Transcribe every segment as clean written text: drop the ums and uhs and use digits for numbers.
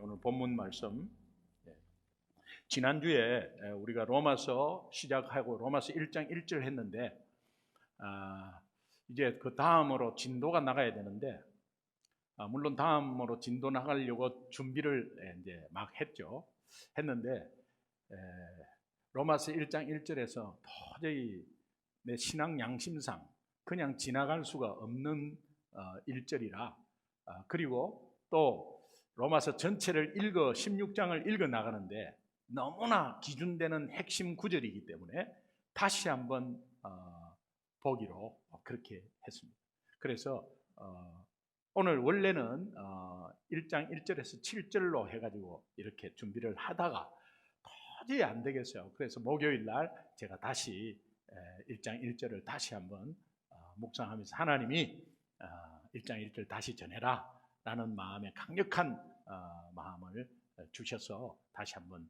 오늘 본문 말씀. 지난주에 우리가 로마서 시작하고 로마서 1장 1절 했는데 이제 그 다음으로 진도가 나가야 되는데 물론 다음으로 진도 나가려고 준비를 이제 막 했는데 로마서 1장 1절에서 도저히 내 신앙 양심상 그냥 지나갈 수가 없는 1절이라 그리고 또 로마서 전체를 16장을 읽어 나가는데 너무나 기준되는 핵심 구절이기 때문에 다시 한번 보기로 그렇게 했습니다. 그래서 오늘 원래는 1장 1절에서 7절로 해가지고 이렇게 준비를 하다가 도저히 안 되겠어요. 그래서 목요일 날 제가 다시 1장 1절을 다시 한번 묵상하면서 하나님이 1장 1절 다시 전해라 라는 마음에 강력한 마음을 주셔서 다시 한번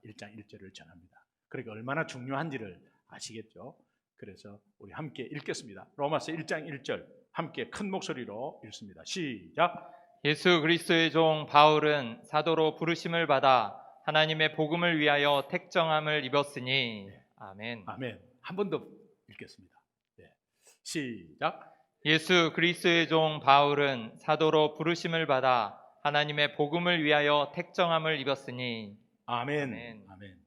1장 1절을 전합니다. 그러니까 얼마나 중요한지를 아시겠죠? 그래서 우리 함께 읽겠습니다. 로마서 1장 1절 함께 큰 목소리로 읽습니다. 시작. 예수 그리스도의 종 바울은 사도로 부르심을 받아 하나님의 복음을 위하여 택정함을 입었으니. 아멘. 아멘. 한 번 더 읽겠습니다. 네. 시작. 예수 그리스도의 종 바울은 사도로 부르심을 받아 하나님의 복음을 위하여 택정함을 입었으니. 아멘. 아멘. 아멘.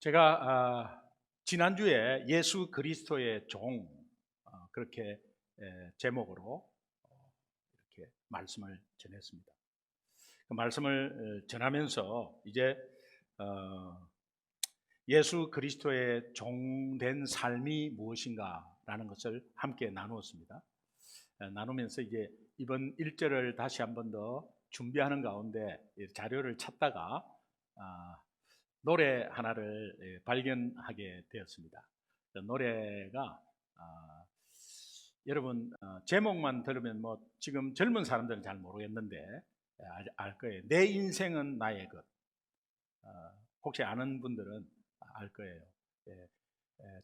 제가 지난주에 예수 그리스도의 종 그렇게 제목으로 이렇게 말씀을 전했습니다. 그 말씀을 전하면서 이제 예수 그리스도의 종된 삶이 무엇인가라는 것을 함께 나누었습니다. 나누면서 이제 이번 1절을 다시 한 번 더 준비하는 가운데 자료를 찾다가 노래 하나를 발견하게 되었습니다. 노래가 여러분 제목만 들으면 뭐 지금 젊은 사람들은 잘 모르겠는데 알 거예요. 내 인생은 나의 것. 혹시 아는 분들은 알 거예요.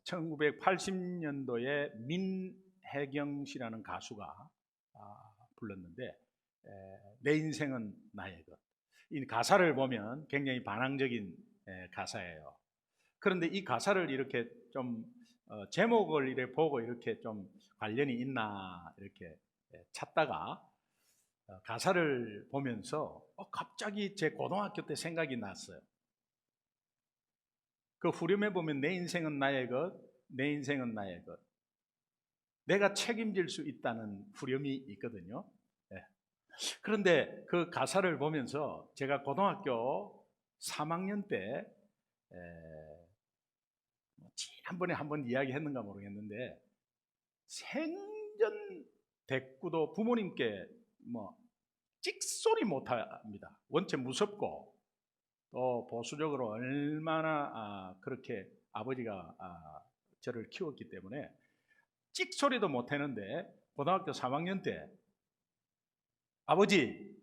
1980년도에 민혜경 씨라는 가수가 불렀는데 내 인생은 나의 것. 이 가사를 보면 굉장히 반항적인 가사예요. 그런데 이 가사를 이렇게 좀 제목을 이렇게 보고 이렇게 좀 관련이 있나 이렇게 찾다가 가사를 보면서 갑자기 제 고등학교 때 생각이 났어요. 그 후렴에 보면 내 인생은 나의 것, 내 인생은 나의 것. 내가 책임질 수 있다는 후렴이 있거든요. 그런데 그 가사를 보면서 제가 고등학교 3학년 때 지난번에 한번 이야기했는가 모르겠는데 생전 대꾸도 부모님께 뭐 찍소리 못합니다. 원체 무섭고 또 보수적으로 얼마나 그렇게 아버지가 저를 키웠기 때문에 찍소리도 못하는데 고등학교 3학년 때 아버지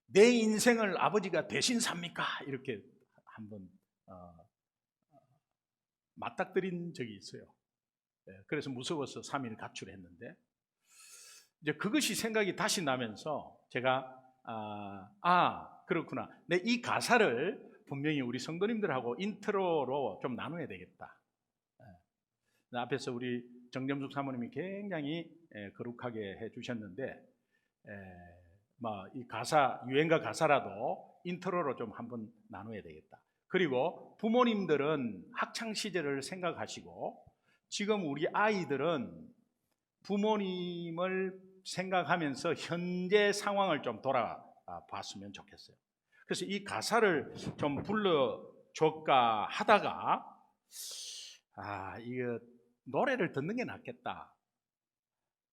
내 인생을 아버지가 대신 삽니까? 이렇게 한번 맞닥뜨린 적이 있어요. 그래서 무서워서 3일 가출했는데 이제 그것이 생각이 다시 나면서 제가 그렇구나. 내 이 가사를 분명히 우리 성도님들하고 인트로로 좀 나눠야 되겠다. 앞에서 우리 정점숙 사모님이 굉장히 거룩하게 해주셨는데 이 가사 유행가 가사라도 인트로로 좀 한번 나눠야 되겠다. 그리고 부모님들은 학창 시절을 생각하시고 지금 우리 아이들은 부모님을 생각하면서 현재 상황을 좀 돌아봤으면 좋겠어요. 그래서 이 가사를 좀 불러줄까 하다가 이거 노래를 듣는 게 낫겠다.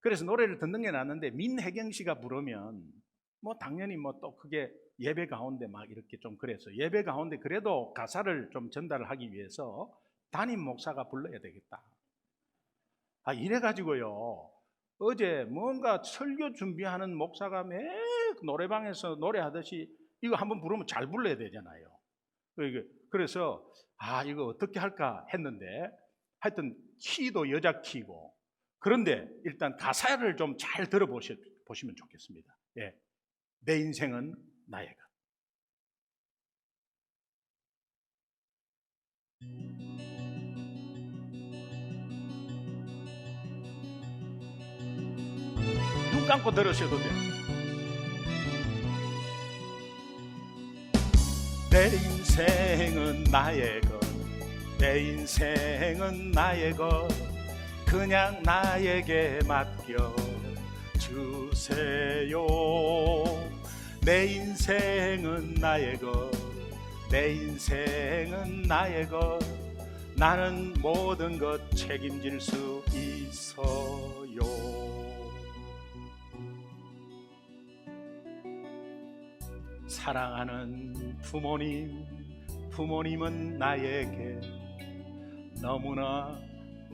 그래서 노래를 듣는 게 낫는데 민혜경 씨가 부르면 뭐 당연히 뭐 또 그게 예배 가운데 막 이렇게 좀 그래서 예배 가운데 그래도 가사를 좀 전달을 하기 위해서 담임 목사가 불러야 되겠다. 이래가지고요. 어제 뭔가 설교 준비하는 목사가 매 노래방에서 노래하듯이 이거 한번 부르면 잘 불러야 되잖아요. 그래서 이거 어떻게 할까 했는데 하여튼 키도 여자 키고 그런데 일단 가사를 좀 잘 들어보시면 좋겠습니다. 예, 내 인생은 나의 것. 눈 감고 들으셔도 돼요. 내 인생은 나의 것, 내 인생은 나의 것, 그냥 나에게 맡겨 주세요. 내 인생은 나의 것, 내 인생은 나의 것, 나는 모든 것 책임질 수 있어요. 사랑하는 부모님, 부모님은 나에게 너무나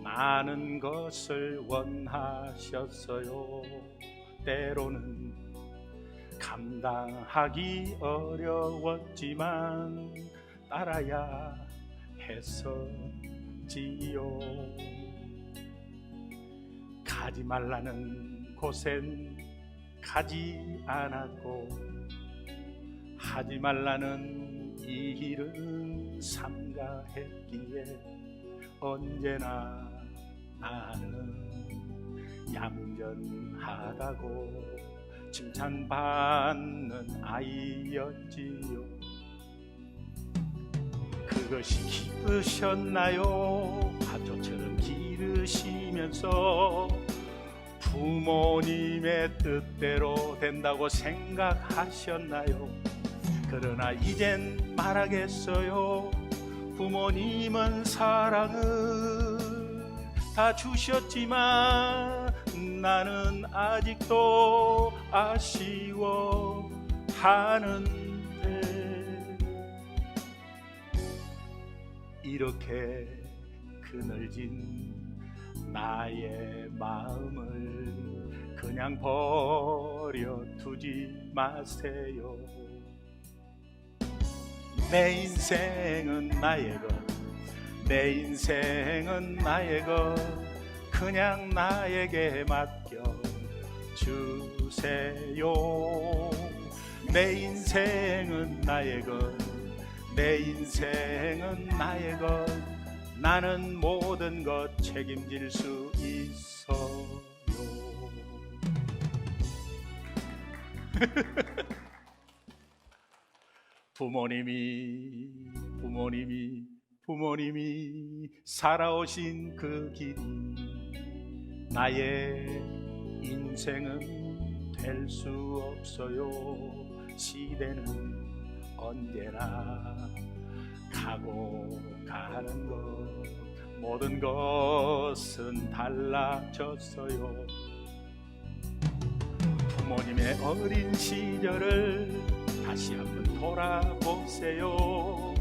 많은 것을 원하셨어요. 때로는 감당하기 어려웠지만 따라야 했었지요. 가지 말라는 곳엔 가지 않았고, 하지 말라는 일은 삼가했기에 언제나 나는 얌전하다고 칭찬받는 아이였지요. 그것이 기쁘셨나요? 화초처럼 기르시면서 부모님의 뜻대로 된다고 생각하셨나요? 그러나 이젠 말하겠어요. 부모님은 사랑을 다 주셨지만 나는 아직도 아쉬워하는데, 이렇게 그늘진 나의 마음을 그냥 버려두지 마세요. 내 인생은 나의 것, 내 인생은 나의 것, 그냥 나에게 맡겨 주세요. 내 인생은 나의 것, 내 인생은 나의 것, 나는 모든 것 책임질 수 있어요. 부모님이 살아오신 그 길이 나의 인생은 될 수 없어요. 시대는 언제나 가고 가는 것, 모든 것은 달라졌어요. 부모님의 어린 시절을 다시 한번 돌아보세요.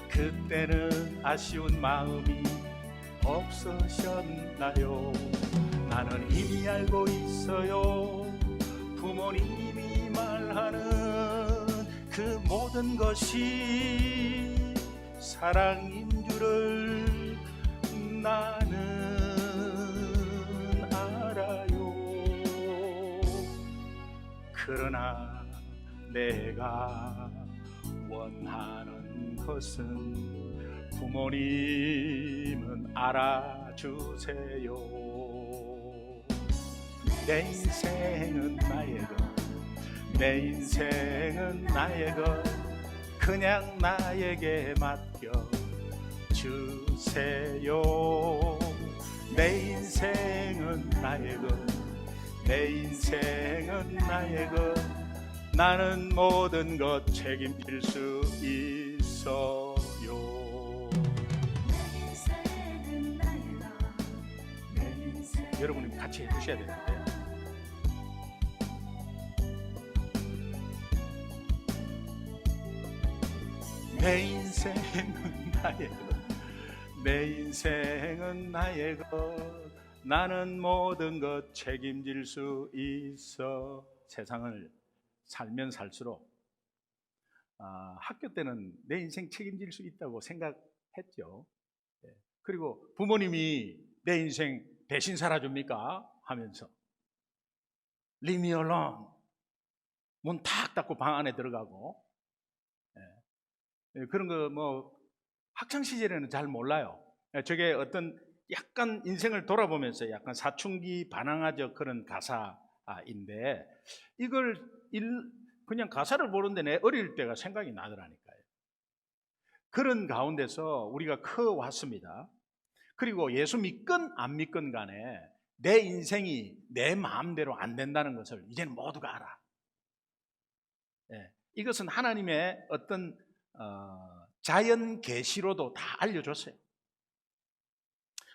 그때는 아쉬운 마음이 없으셨나요? 나는 이미 알고 있어요. 부모님이 말하는 그 모든 것이 사랑인 줄을 나는 알아요. 그러나 내가 원하는 것은 부모님은 알아주세요. 내 인생은 나의 것, 내 인생은 나의 것, 그냥 나에게 맡겨 주세요. 내 인생은 나의 것, 내 인생은 나의 것, 나는 모든 것 책임질 수 있어요. 여러분이 같이 해주셔야 되는데, 내 인생은 나의 것, 내 인생은 나의 것, 나는 모든 것 책임질 수 있어. 세상을 살면 살수록 학교 때는 내 인생 책임질 수 있다고 생각했죠. 그리고 부모님이 내 인생 대신 살아줍니까? 하면서 Leave me alone. 문 탁 닫고 방 안에 들어가고. 그런 거 뭐 학창 시절에는 잘 몰라요. 저게 어떤 약간 인생을 돌아보면서 약간 사춘기 반항아적 그런 가사인데 이걸 그냥 가사를 보는데 내 어릴 때가 생각이 나더라니까요. 그런 가운데서 우리가 커 왔습니다. 그리고 예수 믿건 안 믿건 간에 내 인생이 내 마음대로 안 된다는 것을 이제는 모두가 알아. 이것은 하나님의 어떤 자연 계시로도 다 알려줬어요.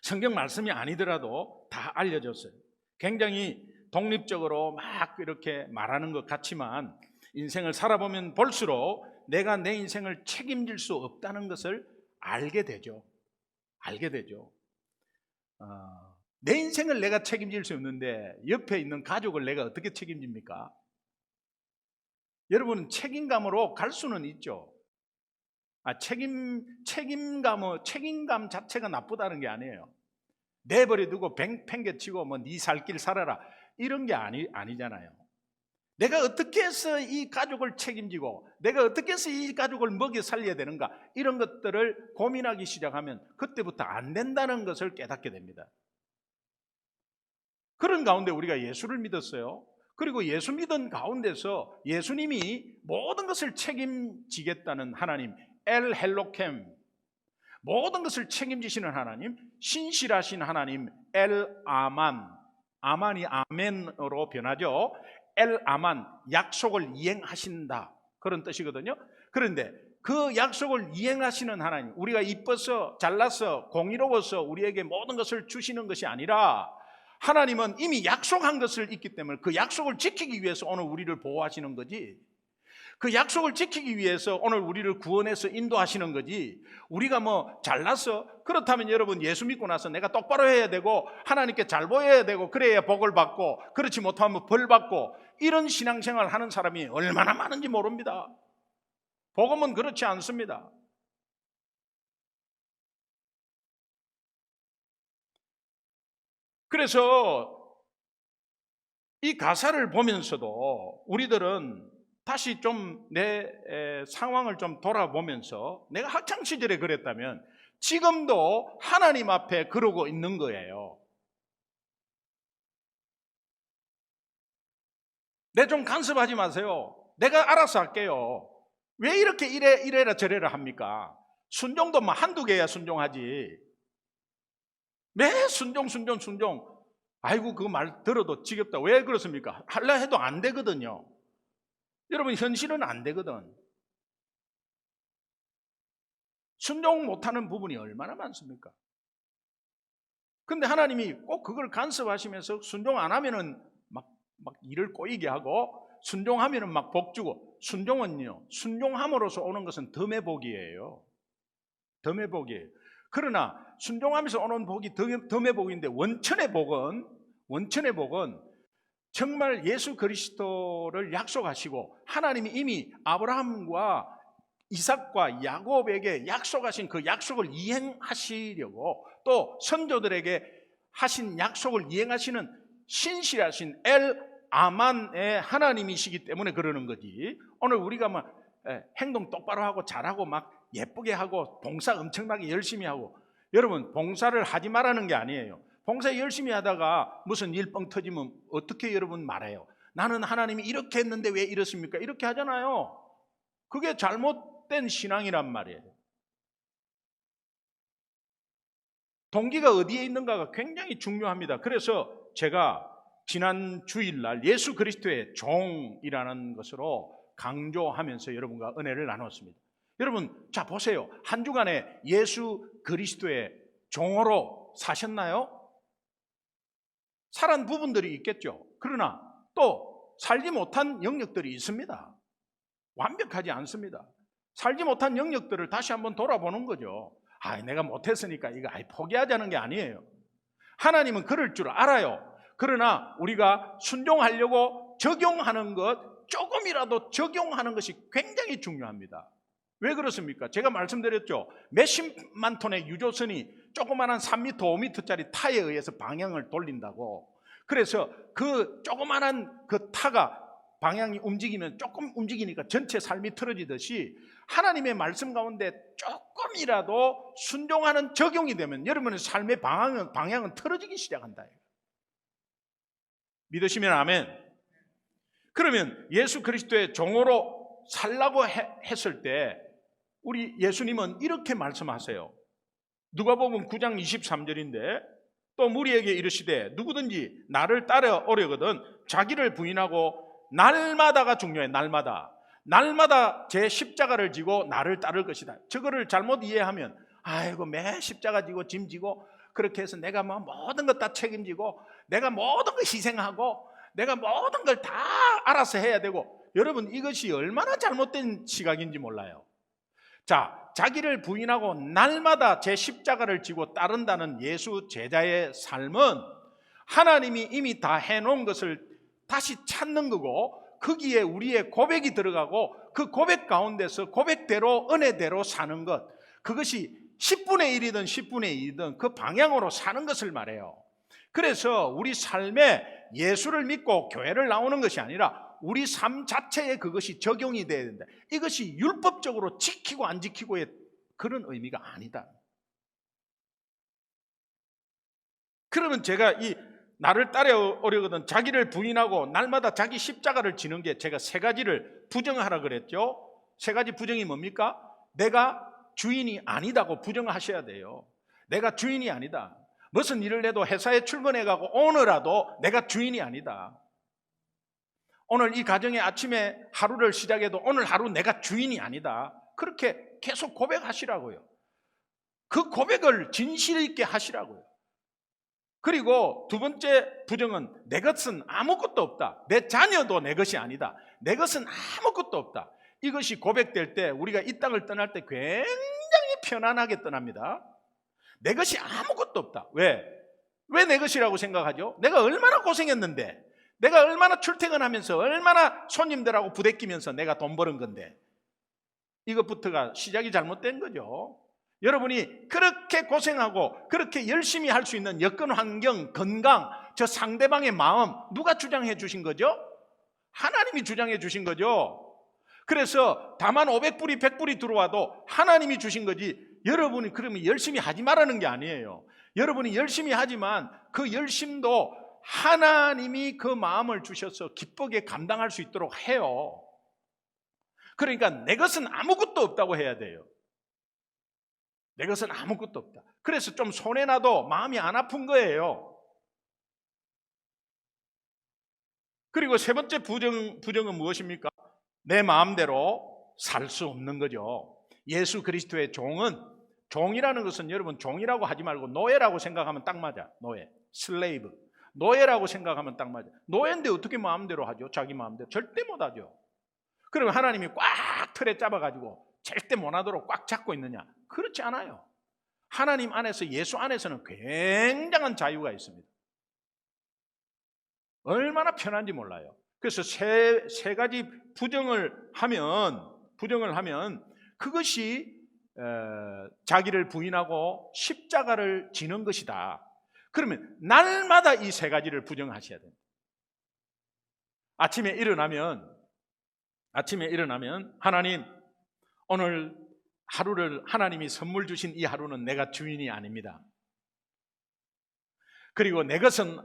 성경 말씀이 아니더라도 다 알려줬어요. 굉장히 독립적으로 막 이렇게 말하는 것 같지만 인생을 살아보면 볼수록 내가 내 인생을 책임질 수 없다는 것을 알게 되죠. 내 인생을 내가 책임질 수 없는데 옆에 있는 가족을 내가 어떻게 책임집니까? 여러분은 책임감으로 갈 수는 있죠. 책임감 자체가 나쁘다는 게 아니에요. 내버려 두고 팽개치고 뭐 네 살 길 살아라 이런 게 아니잖아요. 내가 어떻게 해서 이 가족을 책임지고 내가 어떻게 해서 이 가족을 먹여 살려야 되는가 이런 것들을 고민하기 시작하면 그때부터 안 된다는 것을 깨닫게 됩니다. 그런 가운데 우리가 예수를 믿었어요. 그리고 예수 믿은 가운데서 예수님이 모든 것을 책임지겠다는 하나님 엘 헬로켐, 모든 것을 책임지시는 하나님, 신실하신 하나님 엘 아만, 아만이 아멘으로 변하죠. 엘 아만, 약속을 이행하신다 그런 뜻이거든요. 그런데 그 약속을 이행하시는 하나님, 우리가 이뻐서 잘나서 공의로워서 우리에게 모든 것을 주시는 것이 아니라 하나님은 이미 약속한 것을 있기 때문에 그 약속을 지키기 위해서 오늘 우리를 보호하시는 거지, 그 약속을 지키기 위해서 오늘 우리를 구원해서 인도하시는 거지, 우리가 뭐 잘나서 그렇다면 여러분 예수 믿고 나서 내가 똑바로 해야 되고 하나님께 잘 보여야 되고 그래야 복을 받고 그렇지 못하면 벌 받고 이런 신앙생활 하는 사람이 얼마나 많은지 모릅니다. 복음은 그렇지 않습니다. 그래서 이 가사를 보면서도 우리들은 다시 좀 내 상황을 좀 돌아보면서 내가 학창시절에 그랬다면 지금도 하나님 앞에 그러고 있는 거예요. 내 좀 간섭하지 마세요. 내가 알아서 할게요. 왜 이렇게 이래라 저래라 합니까? 순종도 뭐 한두 개야 순종하지. 매 순종. 아이고 그 말 들어도 지겹다. 왜 그렇습니까? 하려 해도 안 되거든요. 여러분 현실은 안 되거든. 순종 못하는 부분이 얼마나 많습니까? 근데 하나님이 꼭 그걸 간섭하시면서 순종 안 하면은 막 일을 꼬이게 하고 순종하면은 막 복 주고, 순종은요 순종함으로써 오는 것은 덤의 복이에요. 덤의 복이에요. 그러나 순종하면서 오는 복이 덤의 복인데 원천의 복은 정말 예수 그리스도를 약속하시고 하나님이 이미 아브라함과 이삭과 야곱에게 약속하신 그 약속을 이행하시려고 또 선조들에게 하신 약속을 이행하시는 신실하신 엘 아만의 하나님이시기 때문에 그러는 거지. 오늘 우리가 막 행동 똑바로 하고 잘하고 막 예쁘게 하고 봉사 엄청나게 열심히 하고, 여러분 봉사를 하지 말라는 게 아니에요. 봉사 열심히 하다가 무슨 일 뻥 터지면 어떻게 여러분 말해요? 나는 하나님이 이렇게 했는데 왜 이렇습니까? 이렇게 하잖아요. 그게 잘못된 신앙이란 말이에요. 동기가 어디에 있는가가 굉장히 중요합니다. 그래서 제가 지난 주일날 예수 그리스도의 종이라는 것으로 강조하면서 여러분과 은혜를 나눴습니다. 여러분 자 보세요. 한 주간에 예수 그리스도의 종으로 사셨나요? 살한 부분들이 있겠죠. 그러나 또 살지 못한 영역들이 있습니다. 완벽하지 않습니다. 살지 못한 영역들을 다시 한번 돌아보는 거죠. 내가 못했으니까 이거 포기하자는 게 아니에요. 하나님은 그럴 줄 알아요. 그러나 우리가 순종하려고 적용하는 것, 조금이라도 적용하는 것이 굉장히 중요합니다. 왜 그렇습니까? 제가 말씀드렸죠. 몇십만 톤의 유조선이 조그마한 3m, 5m짜리 타에 의해서 방향을 돌린다고. 그래서 그 조그마한 그 타가 방향이 움직이면 조금 움직이니까 전체 삶이 틀어지듯이 하나님의 말씀 가운데 조금이라도 순종하는 적용이 되면 여러분의 삶의 방향은 틀어지기 시작한다. 믿으시면 아멘. 그러면 예수 그리스도의 종으로 살라고 했을 때 우리 예수님은 이렇게 말씀하세요. 누가복음 9장 23절인데 또 무리에게 이르시되 누구든지 나를 따라오려거든 자기를 부인하고 날마다가 중요해. 날마다 제 십자가를 지고 나를 따를 것이다. 저거를 잘못 이해하면 아이고 매 십자가 지고 짐 지고 그렇게 해서 내가 뭐 모든 것 다 책임지고 내가 모든 걸 희생하고 내가 모든 걸 다 알아서 해야 되고, 여러분 이것이 얼마나 잘못된 시각인지 몰라요. 자, 자기를 부인하고 날마다 제 십자가를 지고 따른다는 예수 제자의 삶은 하나님이 이미 다 해놓은 것을 다시 찾는 거고, 거기에 우리의 고백이 들어가고 그 고백 가운데서 고백대로 은혜대로 사는 것, 그것이 10분의 1이든 10분의 2이든 그 방향으로 사는 것을 말해요. 그래서 우리 삶에 예수를 믿고 교회를 나오는 것이 아니라 우리 삶 자체에 그것이 적용이 돼야 된다. 이것이 율법적으로 지키고 안 지키고의 그런 의미가 아니다. 그러면 제가 이 나를 따라오려거든 자기를 부인하고 날마다 자기 십자가를 지는 게 제가 세 가지를 부정하라 그랬죠. 세 가지 부정이 뭡니까? 내가 주인이 아니다고 부정하셔야 돼요. 내가 주인이 아니다. 무슨 일을 해도 회사에 출근해가고 오늘라도 내가 주인이 아니다. 오늘 이 가정의 아침에 하루를 시작해도 오늘 하루 내가 주인이 아니다. 그렇게 계속 고백하시라고요. 그 고백을 진실 있게 하시라고요. 그리고 두 번째 부정은 내 것은 아무것도 없다. 내 자녀도 내 것이 아니다. 내 것은 아무것도 없다. 이것이 고백될 때 우리가 이 땅을 떠날 때 굉장히 편안하게 떠납니다. 내 것이 아무것도 없다. 왜 내 것이라고 생각하죠? 내가 얼마나 고생했는데, 내가 얼마나 출퇴근하면서 얼마나 손님들하고 부대끼면서 내가 돈 버는 건데, 이것부터가 시작이 잘못된 거죠. 여러분이 그렇게 고생하고 그렇게 열심히 할 수 있는 여건, 환경, 건강, 저 상대방의 마음 누가 주장해 주신 거죠? 하나님이 주장해 주신 거죠. 그래서 다만 500불이 100불이 들어와도 하나님이 주신 거지, 여러분이 그러면 열심히 하지 말라는 게 아니에요. 여러분이 열심히 하지만 그 열심도 하나님이 그 마음을 주셔서 기쁘게 감당할 수 있도록 해요. 그러니까 내 것은 아무것도 없다고 해야 돼요. 내 것은 아무것도 없다. 그래서 좀 손해나도 마음이 안 아픈 거예요. 그리고 세 번째 부정은 무엇입니까? 내 마음대로 살 수 없는 거죠. 예수 그리스도의 종이라는 것은 여러분 종이라고 하지 말고 노예라고 생각하면 딱 맞아. 노예, 슬레이브. 노예라고 생각하면 딱 맞아. 노예인데 어떻게 마음대로 하죠? 자기 마음대로 절대 못 하죠. 그러면 하나님이 꽉 틀에 잡아가지고 절대 못 하도록 꽉 잡고 있느냐? 그렇지 않아요. 하나님 안에서, 예수 안에서는 굉장한 자유가 있습니다. 얼마나 편한지 몰라요. 그래서 세 가지 부정을 하면 그것이 자기를 부인하고 십자가를 지는 것이다. 그러면 날마다 이 세 가지를 부정하셔야 됩니다. 아침에 일어나면 하나님, 오늘 하루를 하나님이 선물 주신 이 하루는 내가 주인이 아닙니다. 그리고 내 것은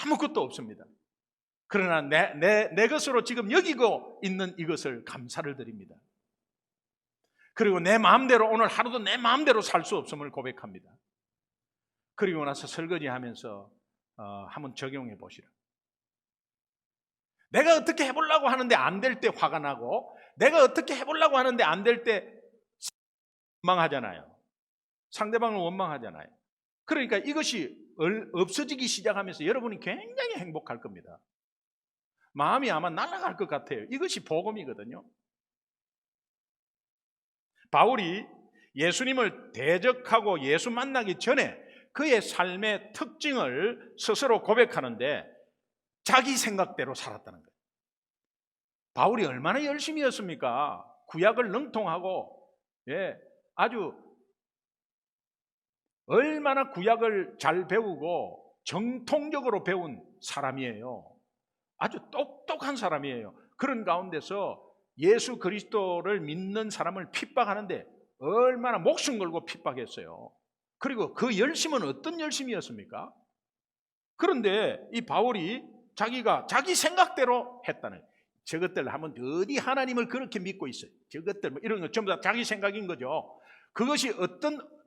아무것도 없습니다. 그러나 내 것으로 지금 여기고 있는 이것을 감사를 드립니다. 그리고 내 마음대로 오늘 하루도 내 마음대로 살 수 없음을 고백합니다. 그리고 나서 설거지하면서 한번 적용해 보시라. 내가 어떻게 해보려고 하는데 안 될 때 화가 나고, 내가 어떻게 해보려고 하는데 안 될 때 원망하잖아요. 상대방을 원망하잖아요. 그러니까 이것이 없어지기 시작하면서 여러분이 굉장히 행복할 겁니다. 마음이 아마 날아갈 것 같아요. 이것이 복음이거든요. 바울이 예수님을 대적하고 예수 만나기 전에 그의 삶의 특징을 스스로 고백하는데 자기 생각대로 살았다는 거예요. 바울이 얼마나 열심히 했습니까? 구약을 능통하고 아주 얼마나 구약을 잘 배우고 정통적으로 배운 사람이에요. 아주 똑똑한 사람이에요. 그런 가운데서 예수 그리스도를 믿는 사람을 핍박하는데 얼마나 목숨 걸고 핍박했어요. 그리고 그 열심은 어떤 열심이었습니까? 그런데 이 바울이 자기가 자기 생각대로 했다는, 저것들 하면 어디 하나님을 그렇게 믿고 있어요. 저것들 뭐 이런 거 전부 다 자기 생각인 거죠. 그것이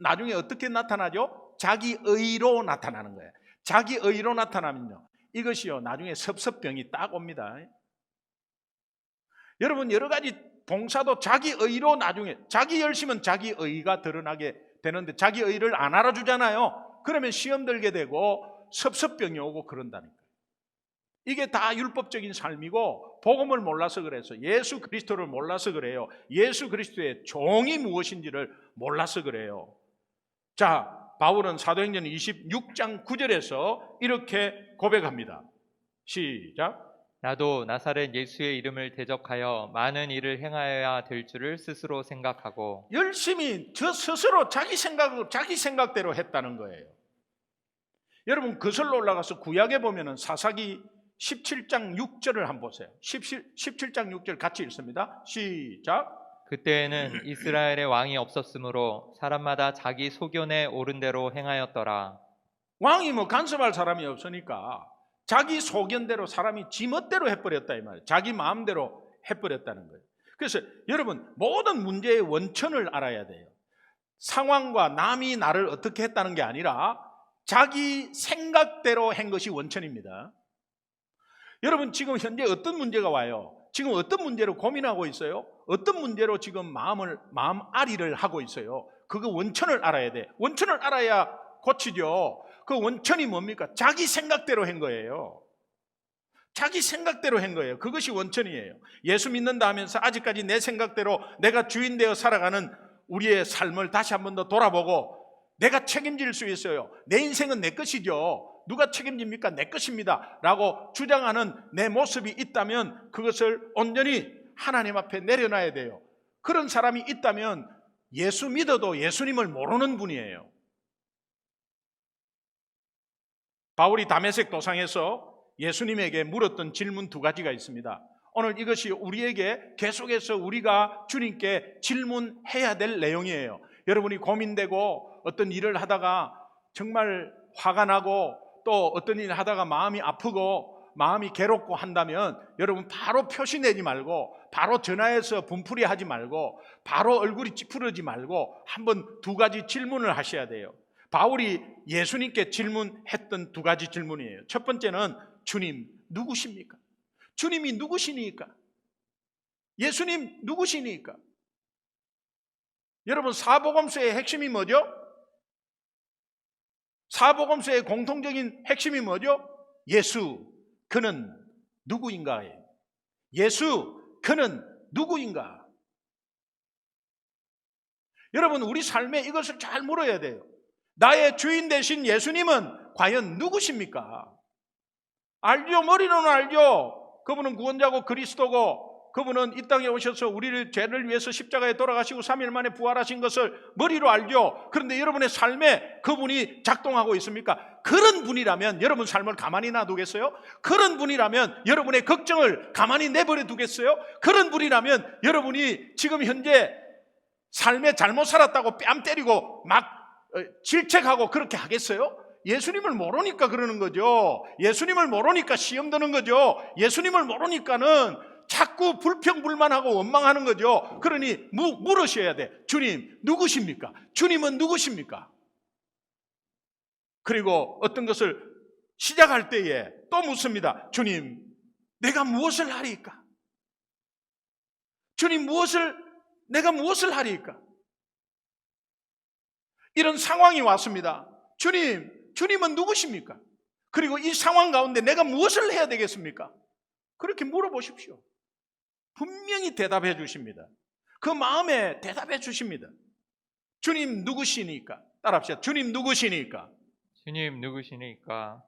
나중에 어떻게 나타나죠? 자기 의로 나타나는 거예요. 자기 의로 나타나면요, 이것이요 나중에 섭섭병이 딱 옵니다. 여러분, 여러 가지 봉사도 자기 의로 나중에, 자기 열심은 자기 의가 드러나게 되는데 자기 의를 안 알아주잖아요. 그러면 시험 들게 되고 섭섭병이 오고 그런다니까요. 이게 다 율법적인 삶이고 복음을 몰라서 그래서, 예수 그리스도를 몰라서 그래요. 예수 그리스도의 종이 무엇인지를 몰라서 그래요. 자, 바울은 사도행전 26장 9절에서 이렇게 고백합니다. 시작. 나도 나사렛 예수의 이름을 대적하여 많은 일을 행하여야 될 줄을 스스로 생각하고, 열심히 저 스스로 자기 생각대로 했다는 거예요. 여러분, 거슬러 올라가서 구약에 보면은 사사기 17장 6절을 한번 보세요. 17장 6절 같이 읽습니다. 시작. 그때에는 이스라엘의 왕이 없었으므로 사람마다 자기 소견에 옳은 대로 행하였더라. 왕이 뭐 간섭할 사람이 없으니까 자기 소견대로 사람이 지멋대로 해버렸다 이 말이에요. 자기 마음대로 해버렸다는 거예요. 그래서 여러분, 모든 문제의 원천을 알아야 돼요. 상황과 남이 나를 어떻게 했다는 게 아니라 자기 생각대로 한 것이 원천입니다. 여러분, 지금 현재 어떤 문제가 와요? 지금 어떤 문제로 고민하고 있어요? 어떤 문제로 지금 마음앓이를 하고 있어요? 그거 원천을 알아야 돼. 원천을 알아야 고치죠. 그 원천이 뭡니까? 자기 생각대로 한 거예요. 자기 생각대로 한 거예요. 그것이 원천이에요. 예수 믿는다 하면서 아직까지 내 생각대로 내가 주인 되어 살아가는 우리의 삶을 다시 한 번 더 돌아보고 내가 책임질 수 있어요. 내 인생은 내 것이죠. 누가 책임집니까? 내 것입니다 라고 주장하는 내 모습이 있다면 그것을 온전히 하나님 앞에 내려놔야 돼요. 그런 사람이 있다면 예수 믿어도 예수님을 모르는 분이에요. 바울이 다메섹 도상에서 예수님에게 물었던 질문 2가지가 있습니다. 오늘 이것이 우리에게 계속해서 우리가 주님께 질문해야 될 내용이에요. 여러분이 고민되고 어떤 일을 하다가 정말 화가 나고 또 어떤 일을 하다가 마음이 아프고 마음이 괴롭고 한다면 여러분 바로 표시 내지 말고 바로 전화해서 분풀이 하지 말고 바로 얼굴이 찌푸르지 말고 한번 2가지 질문을 하셔야 돼요. 바울이 예수님께 질문했던 2가지 질문이에요. 첫 번째는 주님 누구십니까? 주님이 누구시니까? 예수님 누구시니까? 여러분, 사복음서의 핵심이 뭐죠? 사복음서의 공통적인 핵심이 뭐죠? 예수, 그는 누구인가예요. 예수, 그는 누구인가? 여러분, 우리 삶에 이것을 잘 물어야 돼요. 나의 주인 되신 예수님은 과연 누구십니까? 알죠? 머리로는 알죠? 그분은 구원자고 그리스도고 그분은 이 땅에 오셔서 우리를 죄를 위해서 십자가에 돌아가시고 3일 만에 부활하신 것을 머리로 알죠. 그런데 여러분의 삶에 그분이 작동하고 있습니까? 그런 분이라면 여러분 삶을 가만히 놔두겠어요? 그런 분이라면 여러분의 걱정을 가만히 내버려 두겠어요? 그런 분이라면 여러분이 지금 현재 삶에 잘못 살았다고 뺨 때리고 막 질책하고 그렇게 하겠어요? 예수님을 모르니까 그러는 거죠. 예수님을 모르니까 시험 드는 거죠. 예수님을 모르니까는 자꾸 불평불만하고 원망하는 거죠. 그러니 물으셔야 돼. 주님 누구십니까? 주님은 누구십니까? 그리고 어떤 것을 시작할 때에 또 묻습니다. 주님, 내가 무엇을 하리까? 주님, 내가 무엇을 하리까? 이런 상황이 왔습니다. 주님은 누구십니까? 그리고 이 상황 가운데 내가 무엇을 해야 되겠습니까? 그렇게 물어보십시오. 분명히 대답해 주십니다. 그 마음에 대답해 주십니다. 주님 누구시니까? 따라합시다. 주님 누구시니까? 주님 누구시니까?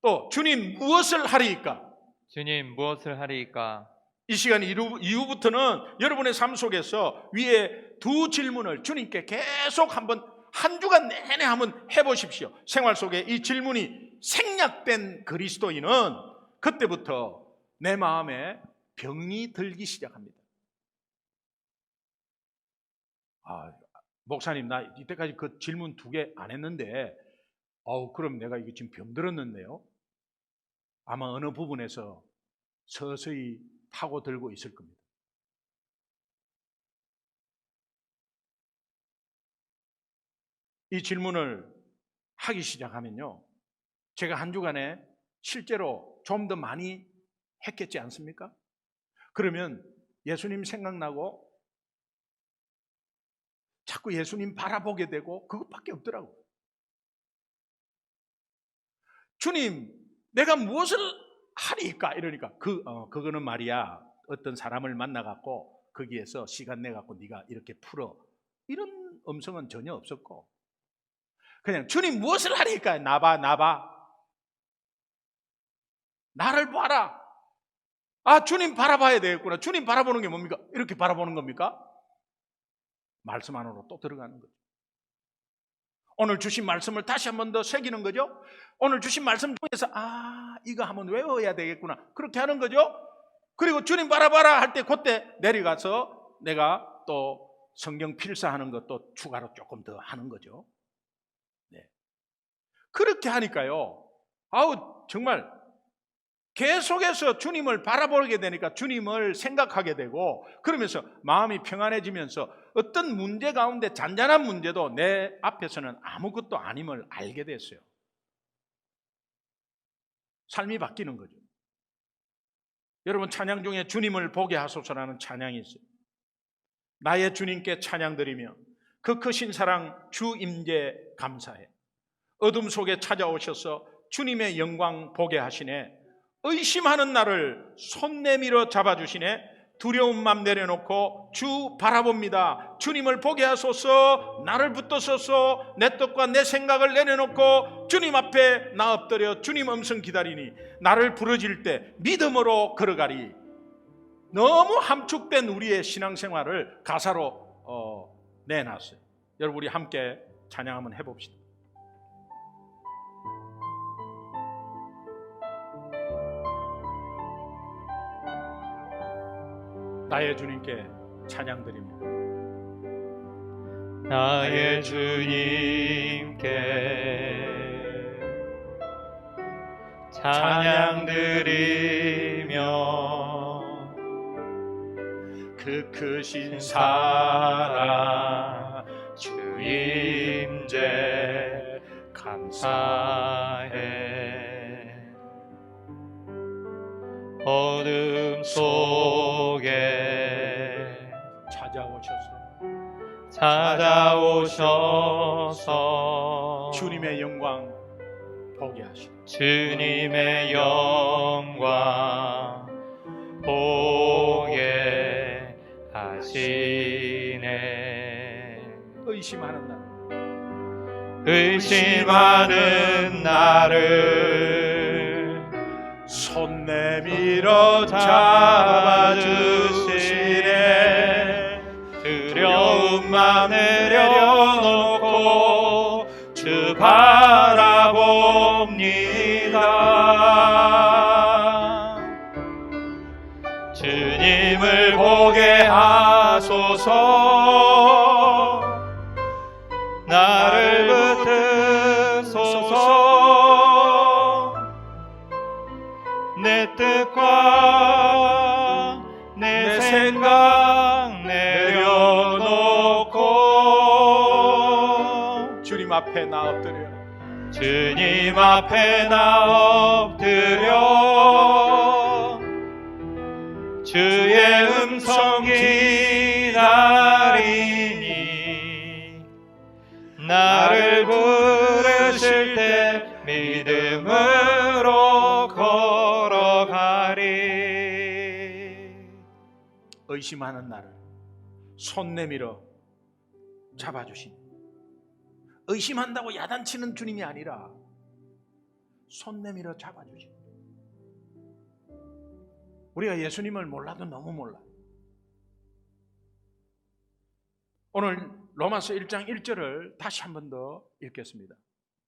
또 주님 무엇을 하리까? 주님 무엇을 하리까? 이 시간 이후부터는 여러분의 삶 속에서 위에 2 질문을 주님께 계속 한번 한 주간 내내 한번 해보십시오. 생활 속에 이 질문이 생략된 그리스도인은 그때부터 내 마음에 병이 들기 시작합니다. 목사님, 나 이때까지 그 질문 2개 안 했는데 그럼 내가 이게 지금 병들었는데요? 아마 어느 부분에서 서서히 파고들고 있을 겁니다. 이 질문을 하기 시작하면요, 제가 한 주간에 실제로 좀 더 많이 했겠지 않습니까? 그러면 예수님 생각나고 자꾸 예수님 바라보게 되고 그것밖에 없더라고요. 주님, 내가 무엇을 하리까? 이러니까 그거는 말이야, 어떤 사람을 만나갖고 거기에서 시간 내갖고 네가 이렇게 풀어, 이런 음성은 전혀 없었고, 그냥 주님 무엇을 하리까? 나봐 나를 봐라. 주님 바라봐야 되겠구나. 주님 바라보는 게 뭡니까? 이렇게 바라보는 겁니까? 말씀 안으로 또 들어가는 거죠. 오늘 주신 말씀을 다시 한 번 더 새기는 거죠. 오늘 주신 말씀 중에서 이거 한번 외워야 되겠구나, 그렇게 하는 거죠. 그리고 주님 바라봐라 할 때 그때 내려가서 내가 또 성경 필사하는 것도 추가로 조금 더 하는 거죠. 네. 그렇게 하니까요, 정말 계속해서 주님을 바라보게 되니까 주님을 생각하게 되고, 그러면서 마음이 평안해지면서 어떤 문제 가운데 잔잔한 문제도 내 앞에서는 아무것도 아님을 알게 됐어요. 삶이 바뀌는 거죠. 여러분, 찬양 중에 주님을 보게 하소서라는 찬양이 있어요. 나의 주님께 찬양드리며 그 크신 사랑 주 임재 감사해. 어둠 속에 찾아오셔서 주님의 영광 보게 하시네. 의심하는 나를 손 내밀어 잡아주시네. 두려운 맘 내려놓고 주 바라봅니다. 주님을 보게 하소서. 나를 붙드소서. 내 뜻과 내 생각을 내려놓고 주님 앞에 나 엎드려 주님 음성 기다리니 나를 부르실 때 믿음으로 걸어가리. 너무 함축된 우리의 신앙생활을 가사로 내놨어요. 여러분, 우리 함께 찬양 한번 해봅시다. 나의 주님께 찬양드립니다. 나의 주님께 찬양드리며 그 크신 사랑 주 임재 감사해. 어둠 속에 찾아오셔서 주님의 영광 보게 하시고 주님의 영광 보게 하시네. 의심하는 나를 손 내밀어 잡아주시네. 두려운 맘 내려놓고 주 바라봅니다. 주님을 보게 하소서. 나를 붙드소서. 내 뜻과 내 생각 내려놓고 주님 앞에 나 엎드려 주님 앞에 나 엎드려 주의 음성 기다리니 나를 부르실 때 믿음으로 걸어가리. 의심하는 나를 손 내밀어 잡아주시니, 의심한다고 야단치는 주님이 아니라 손 내밀어 잡아주시니. 우리가 예수님을 몰라도 너무 몰라. 오늘 로마서 1장 1절을 다시 한 번 더 읽겠습니다.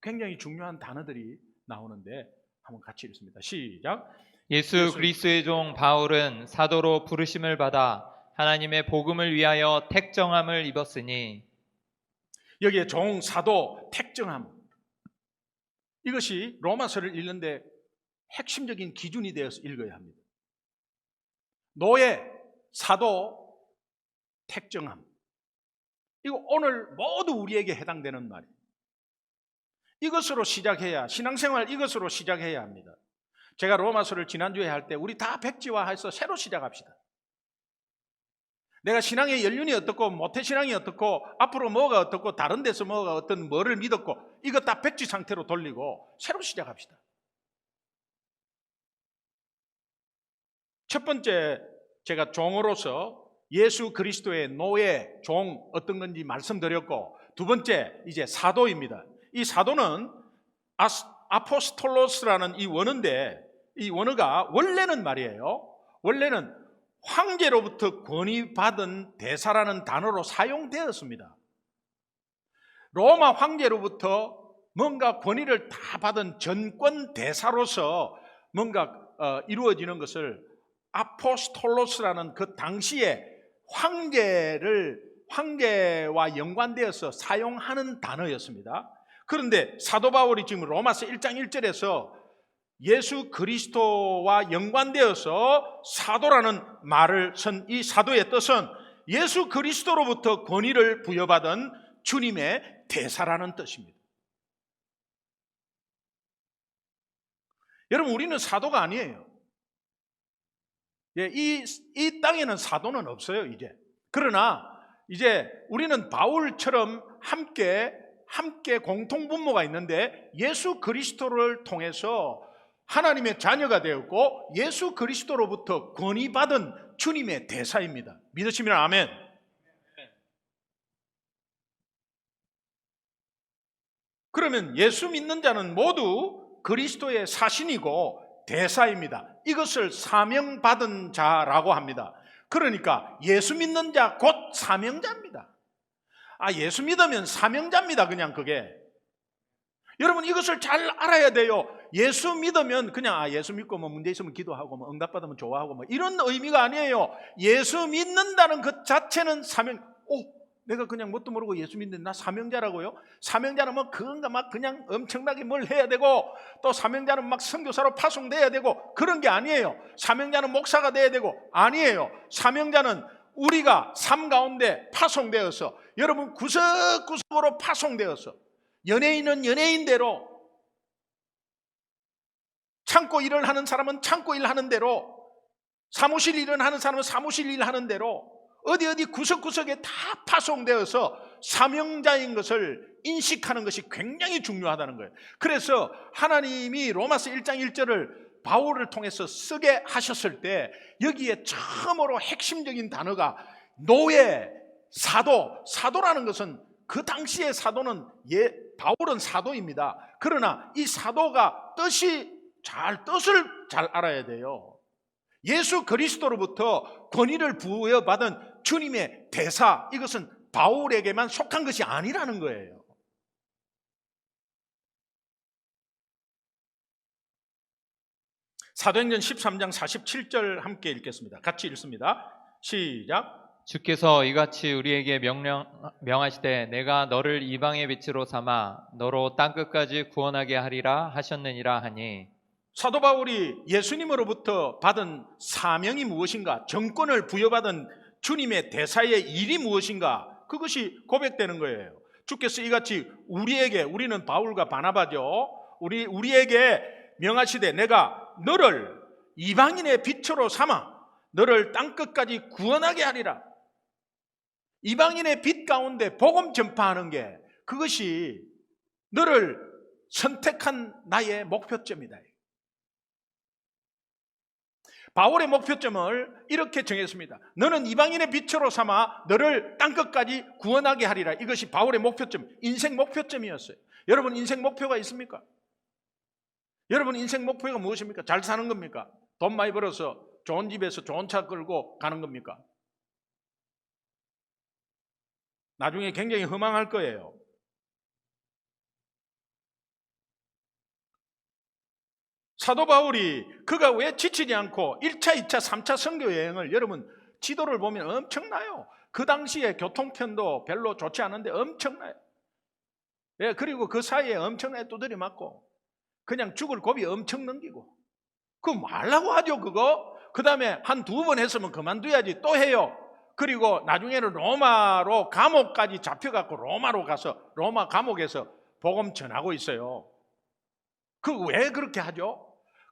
굉장히 중요한 단어들이 나오는데 한번 같이 읽습니다. 시작. 예수 그리스도의 종 바울은 사도로 부르심을 받아 하나님의 복음을 위하여 택정함을 입었으니. 여기에 종, 사도, 택정함, 이것이 로마서를 읽는데 핵심적인 기준이 되어서 읽어야 합니다. 노예, 사도, 택정함, 이거 오늘 모두 우리에게 해당되는 말이에요. 이것으로 시작해야, 신앙생활 이것으로 시작해야 합니다. 제가 로마서를 지난주에 할 때 우리 다 백지화해서 새로 시작합시다. 내가 신앙의 연륜이 어떻고 모태신앙이 어떻고 앞으로 뭐가 어떻고 다른 데서 뭐가 어떤 뭐를 믿었고 이거 다 백지 상태로 돌리고 새로 시작합시다. 첫 번째, 제가 종으로서 예수 그리스도의 노예, 종 어떤 건지 말씀드렸고, 두 번째 이제 사도입니다. 이 사도는 아포스톨로스라는 이 원어인데, 이 원어가 원래는 말이에요, 원래는 황제로부터 권위받은 대사라는 단어로 사용되었습니다. 로마 황제로부터 뭔가 권위를 다 받은 전권 대사로서 뭔가 이루어지는 것을 아포스톨로스라는 그 당시에 황제와 연관되어서 사용하는 단어였습니다. 그런데 사도 바울이 지금 로마서 1장 1절에서 예수 그리스도와 연관되어서 사도라는 말을 쓴 이 사도의 뜻은 예수 그리스도로부터 권위를 부여받은 주님의 대사라는 뜻입니다. 여러분, 우리는 사도가 아니에요. 이 땅에는 사도는 없어요, 이제. 그러나 이제 우리는 바울처럼 함께 공통분모가 있는데 예수 그리스도를 통해서 하나님의 자녀가 되었고 예수 그리스도로부터 권위받은 주님의 대사입니다. 믿으시면 아멘. 그러면 예수 믿는 자는 모두 그리스도의 사신이고 대사입니다. 이것을 사명받은 자라고 합니다. 그러니까 예수 믿는 자 곧 사명자입니다. 예수 믿으면 사명자입니다. 그냥 그게. 여러분, 이것을 잘 알아야 돼요. 예수 믿으면 그냥 예수 믿고 뭐 문제 있으면 기도하고 뭐 응답받으면 좋아하고 뭐 이런 의미가 아니에요. 예수 믿는다는 것 자체는 사명. 내가 그냥 뭣도 모르고 예수 믿는데 나 사명자라고요? 사명자는 뭐 그건가 막 그냥 엄청나게 뭘 해야 되고, 또 사명자는 막 선교사로 파송돼야 되고 그런 게 아니에요. 사명자는 목사가 돼야 되고 아니에요. 사명자는 우리가 삶 가운데 파송되어서, 여러분 구석구석으로 파송되어서, 연예인은 연예인대로, 창고 일을 하는 사람은 창고 일 하는 대로, 사무실 일을 하는 사람은 사무실 일 하는 대로 어디 구석구석에 다 파송되어서 사명자인 것을 인식하는 것이 굉장히 중요하다는 거예요. 그래서 하나님이 로마서 1장 1절을 바울을 통해서 쓰게 하셨을 때 여기에 처음으로 핵심적인 단어가 노예, 사도라는 것은 그 당시의 사도는 바울은 사도입니다. 그러나 이 사도가 뜻을 잘 알아야 돼요. 예수 그리스도로부터 권위를 부여받은 주님의 대사, 이것은 바울에게만 속한 것이 아니라는 거예요. 사도행전 13장 47절 함께 읽겠습니다. 같이 읽습니다. 시작. 주께서 이같이 우리에게 명하시되 내가 너를 이방의 빛으로 삼아 너로 땅끝까지 구원하게 하리라 하셨느니라 하니. 사도 바울이 예수님으로부터 받은 사명이 무엇인가, 정권을 부여받은 주님의 대사의 일이 무엇인가, 그것이 고백되는 거예요. 주께서 이같이 우리는 바울과 바나바죠. 우리에게 명하시되 내가 너를 이방인의 빛으로 삼아 너를 땅끝까지 구원하게 하리라. 이방인의 빛 가운데 복음 전파하는 게, 그것이 너를 선택한 나의 목표점이다. 바울의 목표점을 이렇게 정했습니다. 너는 이방인의 빛으로 삼아 너를 땅끝까지 구원하게 하리라. 이것이 바울의 목표점, 인생 목표점이었어요. 여러분, 인생 목표가 있습니까? 여러분, 인생 목표가 무엇입니까? 잘 사는 겁니까? 돈 많이 벌어서 좋은 집에서 좋은 차 끌고 가는 겁니까? 나중에 굉장히 허망할 거예요. 사도 바울이 그가 왜 지치지 않고 1차, 2차, 3차 선교 여행을, 여러분 지도를 보면 엄청나요. 그 당시에 교통편도 별로 좋지 않은데 엄청나요. 예, 그리고 그 사이에 엄청나게 두드려 맞고 그냥 죽을 고비 엄청 넘기고, 그거 말라고 하죠 그거? 그 다음에 한 2번 했으면 그만둬야지 또 해요. 그리고 나중에는 로마로 감옥까지 잡혀갖고 로마로 가서 로마 감옥에서 복음 전하고 있어요. 그 왜 그렇게 하죠?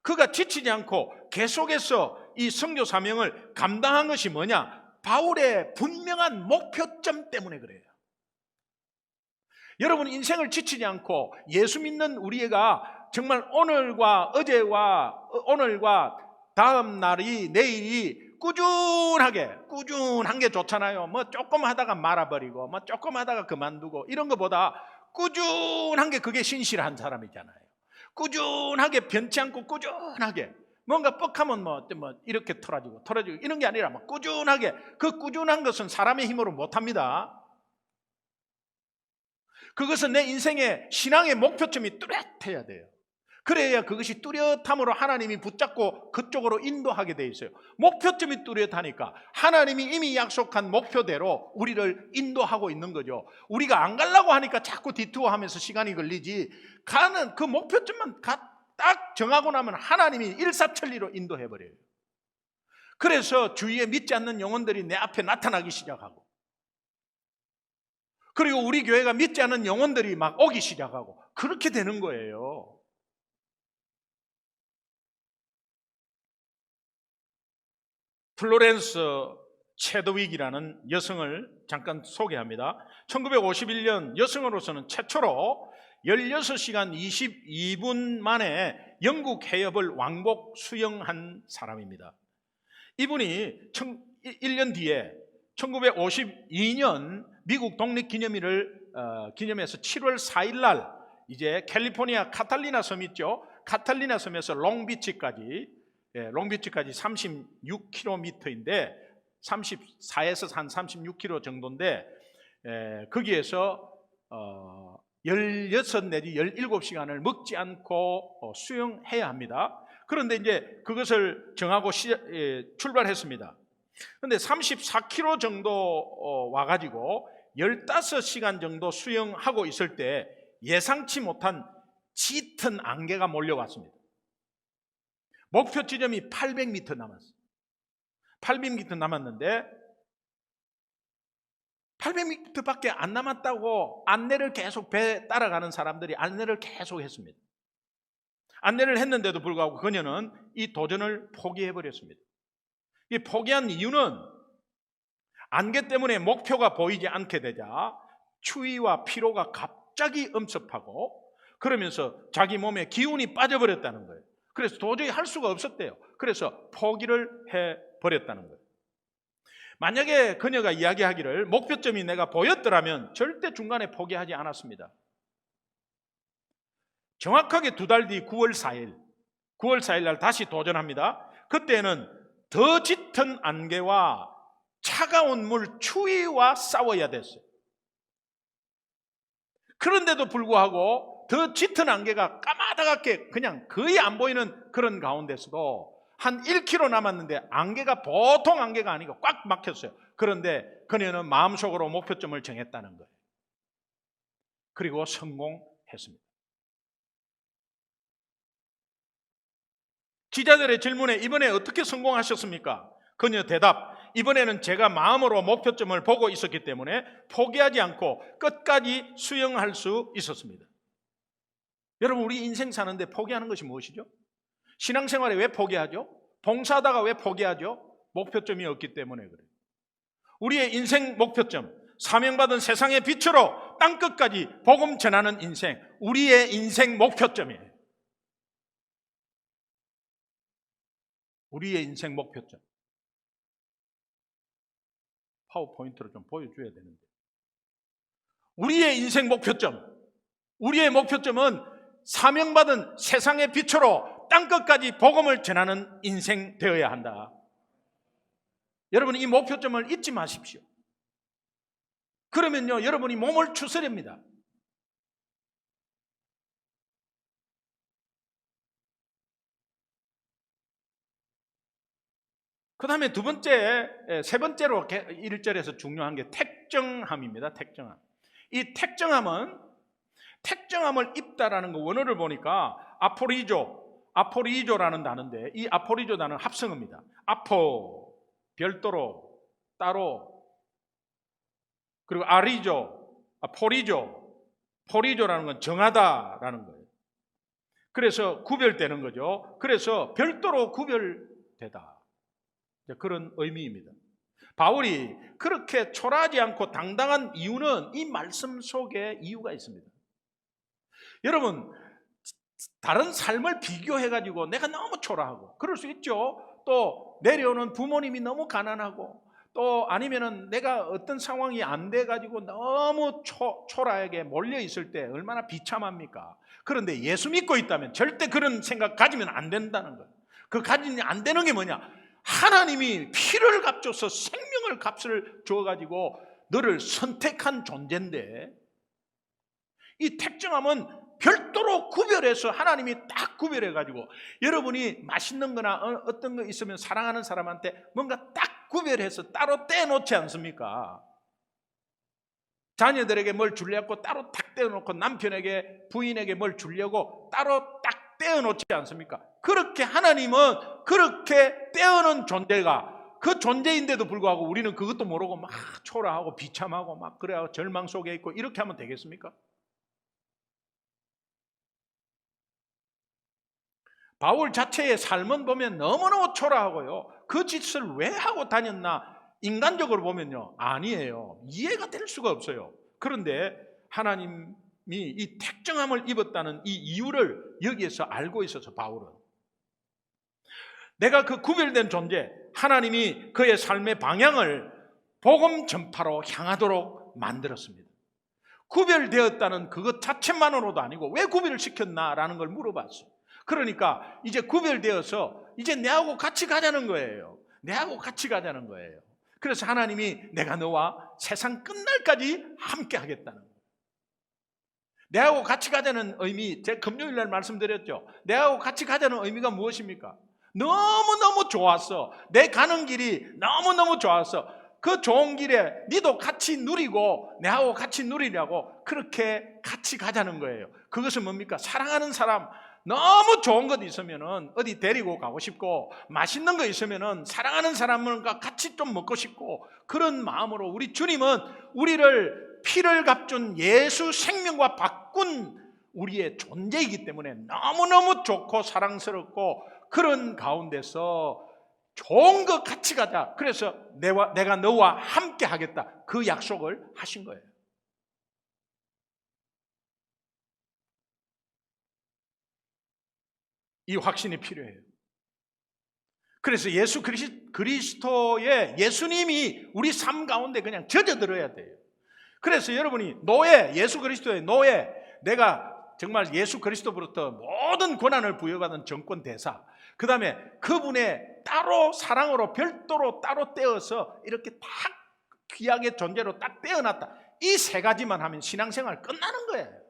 그가 지치지 않고 계속해서 이 선교 사명을 감당한 것이 뭐냐? 바울의 분명한 목표점 때문에 그래요. 여러분 인생을 지치지 않고 예수 믿는 우리가 정말 오늘과 어제와 오늘과 다음 날이 내일이 꾸준한 게 좋잖아요. 뭐 조금 하다가 말아버리고 뭐 조금 하다가 그만두고 이런 것보다 꾸준한 게 그게 신실한 사람이잖아요. 꾸준하게 변치 않고 꾸준하게 뭔가 뻑하면 뭐 이렇게 털어지고 이런 게 아니라 뭐 꾸준하게, 그 꾸준한 것은 사람의 힘으로 못합니다. 그것은 내 인생의 신앙의 목표점이 뚜렷해야 돼요. 그래야 그것이 뚜렷함으로 하나님이 붙잡고 그쪽으로 인도하게 돼 있어요. 목표점이 뚜렷하니까 하나님이 이미 약속한 목표대로 우리를 인도하고 있는 거죠. 우리가 안 가려고 하니까 자꾸 디투어하면서 시간이 걸리지, 가는 그 목표점만 딱 정하고 나면 하나님이 일사천리로 인도해버려요. 그래서 주위에 믿지 않는 영혼들이 내 앞에 나타나기 시작하고, 그리고 우리 교회가 믿지 않는 영혼들이 막 오기 시작하고, 그렇게 되는 거예요. 플로렌스 체드윅이라는 여성을 잠깐 소개합니다. 1951년 여성으로서는 최초로 16시간 22분 만에 영국 해협을 왕복 수영한 사람입니다. 이분이 1년 뒤에 1952년 미국 독립기념일을 기념해서 7월 4일 날 이제 캘리포니아 카탈리나 섬 있죠. 카탈리나 섬에서 롱비치까지 36km인데 34에서 한 36km 정도인데 거기에서 16 내지 17시간을 먹지 않고 수영해야 합니다. 그런데 이제 그것을 정하고 출발했습니다. 그런데 34km 정도 와가지고 15시간 정도 수영하고 있을 때 예상치 못한 짙은 안개가 몰려왔습니다. 목표 지점이 800m 남았어요. 800m 남았는데 800m밖에 안 남았다고 안내를 계속 배 따라가는 사람들이 안내를 계속 했습니다. 안내를 했는데도 불구하고 그녀는 이 도전을 포기해버렸습니다. 이 포기한 이유는 안개 때문에 목표가 보이지 않게 되자 추위와 피로가 갑자기 엄습하고 그러면서 자기 몸에 기운이 빠져버렸다는 거예요. 그래서 도저히 할 수가 없었대요. 그래서 포기를 해버렸다는 거예요. 만약에 그녀가 이야기하기를 목표점이 내가 보였더라면 절대 중간에 포기하지 않았습니다. 정확하게 2달 뒤 9월 4일 날 다시 도전합니다. 그때는 더 짙은 안개와 차가운 물 추위와 싸워야 됐어요. 그런데도 불구하고 더 짙은 안개가 까마득하게 그냥 거의 안 보이는 그런 가운데서도 한 1km 남았는데 안개가 보통 안개가 아니고 꽉 막혔어요. 그런데 그녀는 마음속으로 목표점을 정했다는 거예요. 그리고 성공했습니다. 기자들의 질문에 이번에 어떻게 성공하셨습니까? 그녀 대답, 이번에는 제가 마음으로 목표점을 보고 있었기 때문에 포기하지 않고 끝까지 수영할 수 있었습니다. 여러분, 우리 인생 사는데 포기하는 것이 무엇이죠? 신앙생활에 왜 포기하죠? 봉사하다가 왜 포기하죠? 목표점이 없기 때문에 그래요. 우리의 인생 목표점, 사명받은 세상의 빛으로 땅끝까지 복음 전하는 인생, 우리의 인생 목표점이에요. 우리의 인생 목표점. 파워포인트로 좀 보여줘야 되는데. 우리의 인생 목표점. 우리의 목표점은 사명받은 세상의 빛으로 땅끝까지 복음을 전하는 인생 되어야 한다. 여러분, 이 목표점을 잊지 마십시오. 그러면요, 여러분이 몸을 추스립니다. 그 다음에 세 번째로 1절에서 중요한 게 택정함입니다. 택정함. 이 택정함을 입다라는 거 원어를 보니까 아포리조라는 단어인데, 이 아포리조 단어는 합성어입니다. 아포, 별도로, 따로, 그리고 포리조라는 건 정하다라는 거예요. 그래서 구별되는 거죠. 그래서 별도로 구별되다, 그런 의미입니다. 바울이 그렇게 초라하지 않고 당당한 이유는 이 말씀 속에 이유가 있습니다. 여러분, 다른 삶을 비교해가지고 내가 너무 초라하고 그럴 수 있죠. 또 내려오는 부모님이 너무 가난하고, 또 아니면은 내가 어떤 상황이 안 돼가지고 너무 초라하게 몰려 있을 때 얼마나 비참합니까? 그런데 예수 믿고 있다면 절대 그런 생각 가지면 안 된다는 거예요. 그 가지면 안 되는 게 뭐냐? 하나님이 피를 값줘서 생명을 값을 줘가지고 너를 선택한 존재인데, 이 택정함은 별도로 구별해서 하나님이 딱 구별해가지고, 여러분이 맛있는 거나 어떤 거 있으면 사랑하는 사람한테 뭔가 딱 구별해서 따로 떼놓지 않습니까? 자녀들에게 뭘 주려고 따로 딱 떼어놓고, 남편에게 부인에게 뭘 주려고 따로 딱 떼어놓지 않습니까? 그렇게 하나님은 그렇게 떼어놓은 존재가, 그 존재인데도 불구하고 우리는 그것도 모르고 막 초라하고 비참하고 막 그래야 절망 속에 있고, 이렇게 하면 되겠습니까? 바울 자체의 삶은 보면 너무너무 초라하고요, 그 짓을 왜 하고 다녔나 인간적으로 보면요, 아니에요. 이해가 될 수가 없어요. 그런데 하나님이 이 택정함을 입었다는 이 이유를 여기에서 알고 있어서 바울은, 내가 그 구별된 존재, 하나님이 그의 삶의 방향을 복음 전파로 향하도록 만들었습니다. 구별되었다는 그것 자체만으로도 아니고 왜 구별을 시켰나라는 걸 물어봤어요. 그러니까 이제 구별되어서 이제 내하고 같이 가자는 거예요. 내하고 같이 가자는 거예요. 그래서 하나님이 내가 너와 세상 끝날까지 함께 하겠다는 거예요. 내하고 같이 가자는 의미, 제가 금요일 날 말씀드렸죠. 내하고 같이 가자는 의미가 무엇입니까? 너무너무 좋았어. 내 가는 길이 너무너무 좋았어. 그 좋은 길에 니도 같이 누리고 내하고 같이 누리려고 그렇게 같이 가자는 거예요. 그것은 뭡니까? 사랑하는 사람, 너무 좋은 것 있으면은 어디 데리고 가고 싶고, 맛있는 거 있으면은 사랑하는 사람과 같이 좀 먹고 싶고, 그런 마음으로 우리 주님은 우리를 피를 값준 예수 생명과 바꾼 우리의 존재이기 때문에 너무너무 좋고 사랑스럽고, 그런 가운데서 좋은 것 같이 가자. 그래서 내가 너와 함께 하겠다, 그 약속을 하신 거예요. 이 확신이 필요해요. 그래서 예수 그리스도의 예수님이 우리 삶 가운데 그냥 젖어들어야 돼요. 그래서 여러분이 예수 그리스도의 노예, 내가 정말 예수 그리스도로부터 모든 권한을 부여받은 정권 대사, 그 다음에 그분의 따로 사랑으로 별도로 따로 떼어서 이렇게 딱 귀하게 존재로 딱 떼어놨다, 이 세 가지만 하면 신앙생활 끝나는 거예요.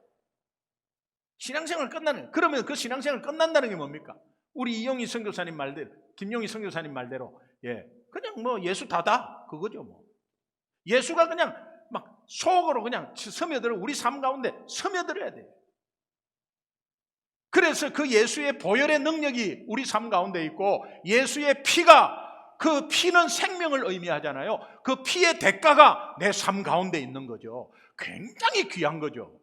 신앙생활 끝나는. 그러면 그 신앙생활 끝난다는 게 뭡니까? 우리 이용희 선교사님 말대로, 김용희 선교사님 말대로, 그냥 뭐 예수 다다 그거죠. 뭐 예수가 그냥 막 속으로 그냥 스며들어, 우리 삶 가운데 스며들어야 돼요. 그래서 그 예수의 보혈의 능력이 우리 삶 가운데 있고, 예수의 피가, 그 피는 생명을 의미하잖아요. 그 피의 대가가 내 삶 가운데 있는 거죠. 굉장히 귀한 거죠.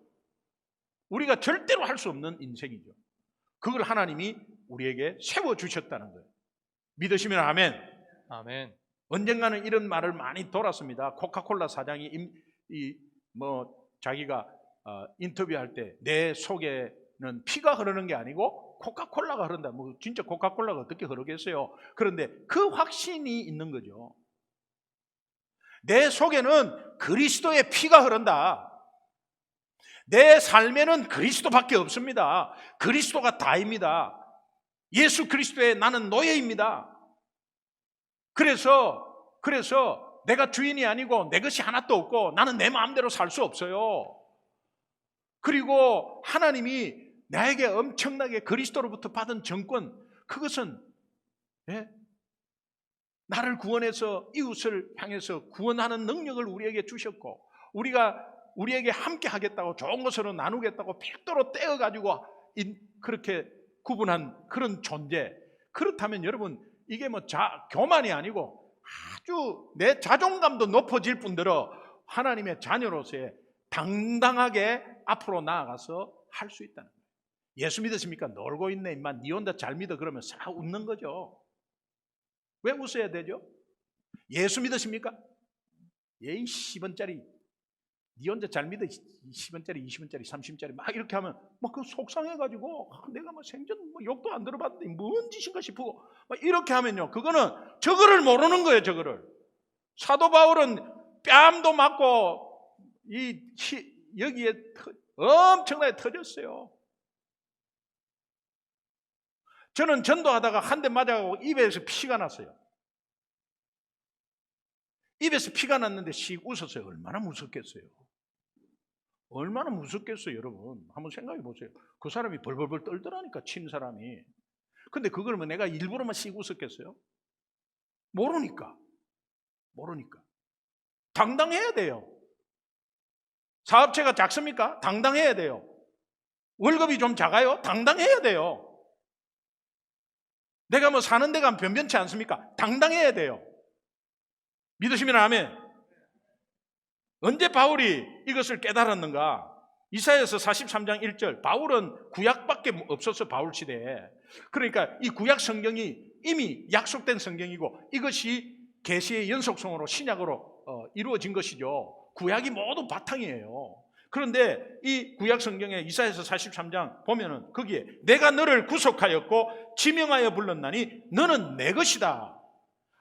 우리가 절대로 할 수 없는 인생이죠. 그걸 하나님이 우리에게 세워주셨다는 거예요. 믿으시면 아멘. 아멘. 언젠가는 이런 말을 많이 돌았습니다. 코카콜라 사장이 자기가 인터뷰할 때 내 속에는 피가 흐르는 게 아니고 코카콜라가 흐른다. 진짜 코카콜라가 어떻게 흐르겠어요? 그런데 그 확신이 있는 거죠. 내 속에는 그리스도의 피가 흐른다. 내 삶에는 그리스도밖에 없습니다. 그리스도가 다입니다. 예수 그리스도의 나는 노예입니다. 그래서 내가 주인이 아니고 내 것이 하나도 없고 나는 내 마음대로 살 수 없어요. 그리고 하나님이 나에게 엄청나게 그리스도로부터 받은 정권, 그것은 나를 구원해서 이웃을 향해서 구원하는 능력을 우리에게 주셨고, 우리에게 함께 하겠다고, 좋은 것으로 나누겠다고 별도로 떼어가지고 그렇게 구분한 그런 존재. 그렇다면 여러분, 이게 뭐 교만이 아니고 아주 내 자존감도 높아질 뿐더러 하나님의 자녀로서의 당당하게 앞으로 나아가서 할 수 있다는 거예요. 예수 믿으십니까? 놀고 있네 임마, 니 혼자 잘 믿어, 그러면 싹 웃는 거죠. 왜 웃어야 되죠? 예수 믿으십니까? 예이 10원짜리 니 혼자 잘 믿어, 10원짜리 20원짜리 30원짜리 막 이렇게 하면 막 그 속상해가지고 내가 뭐 생전 뭐 욕도 안 들어봤는데 뭔 짓인가 싶고 막 이렇게 하면요, 그거는 저거를 모르는 거예요. 저거를. 사도 바울은 뺨도 맞고 여기에 엄청나게 터졌어요. 저는 전도하다가 한 대 맞아가고 입에서 피가 났어요. 입에서 피가 났는데 씩 웃었어요. 얼마나 무섭겠어요. 얼마나 무섭겠어요. 여러분 한번 생각해 보세요. 그 사람이 벌벌벌 떨더라니까, 친 사람이. 근데 그걸 뭐 내가 일부러만 씩 웃었겠어요? 모르니까. 당당해야 돼요. 사업체가 작습니까? 당당해야 돼요. 월급이 좀 작아요? 당당해야 돼요. 내가 뭐 사는 데가 변변치 않습니까? 당당해야 돼요. 믿으시면 아멘. 언제 바울이 이것을 깨달았는가? 이사야서 43장 1절. 바울은 구약밖에 없었어, 바울 시대에. 그러니까 이 구약 성경이 이미 약속된 성경이고 이것이 계시의 연속성으로 신약으로 이루어진 것이죠. 구약이 모두 바탕이에요. 그런데 이 구약 성경의 이사야서 43장 보면은 거기에 내가 너를 구속하였고 지명하여 불렀나니 너는 내 것이다.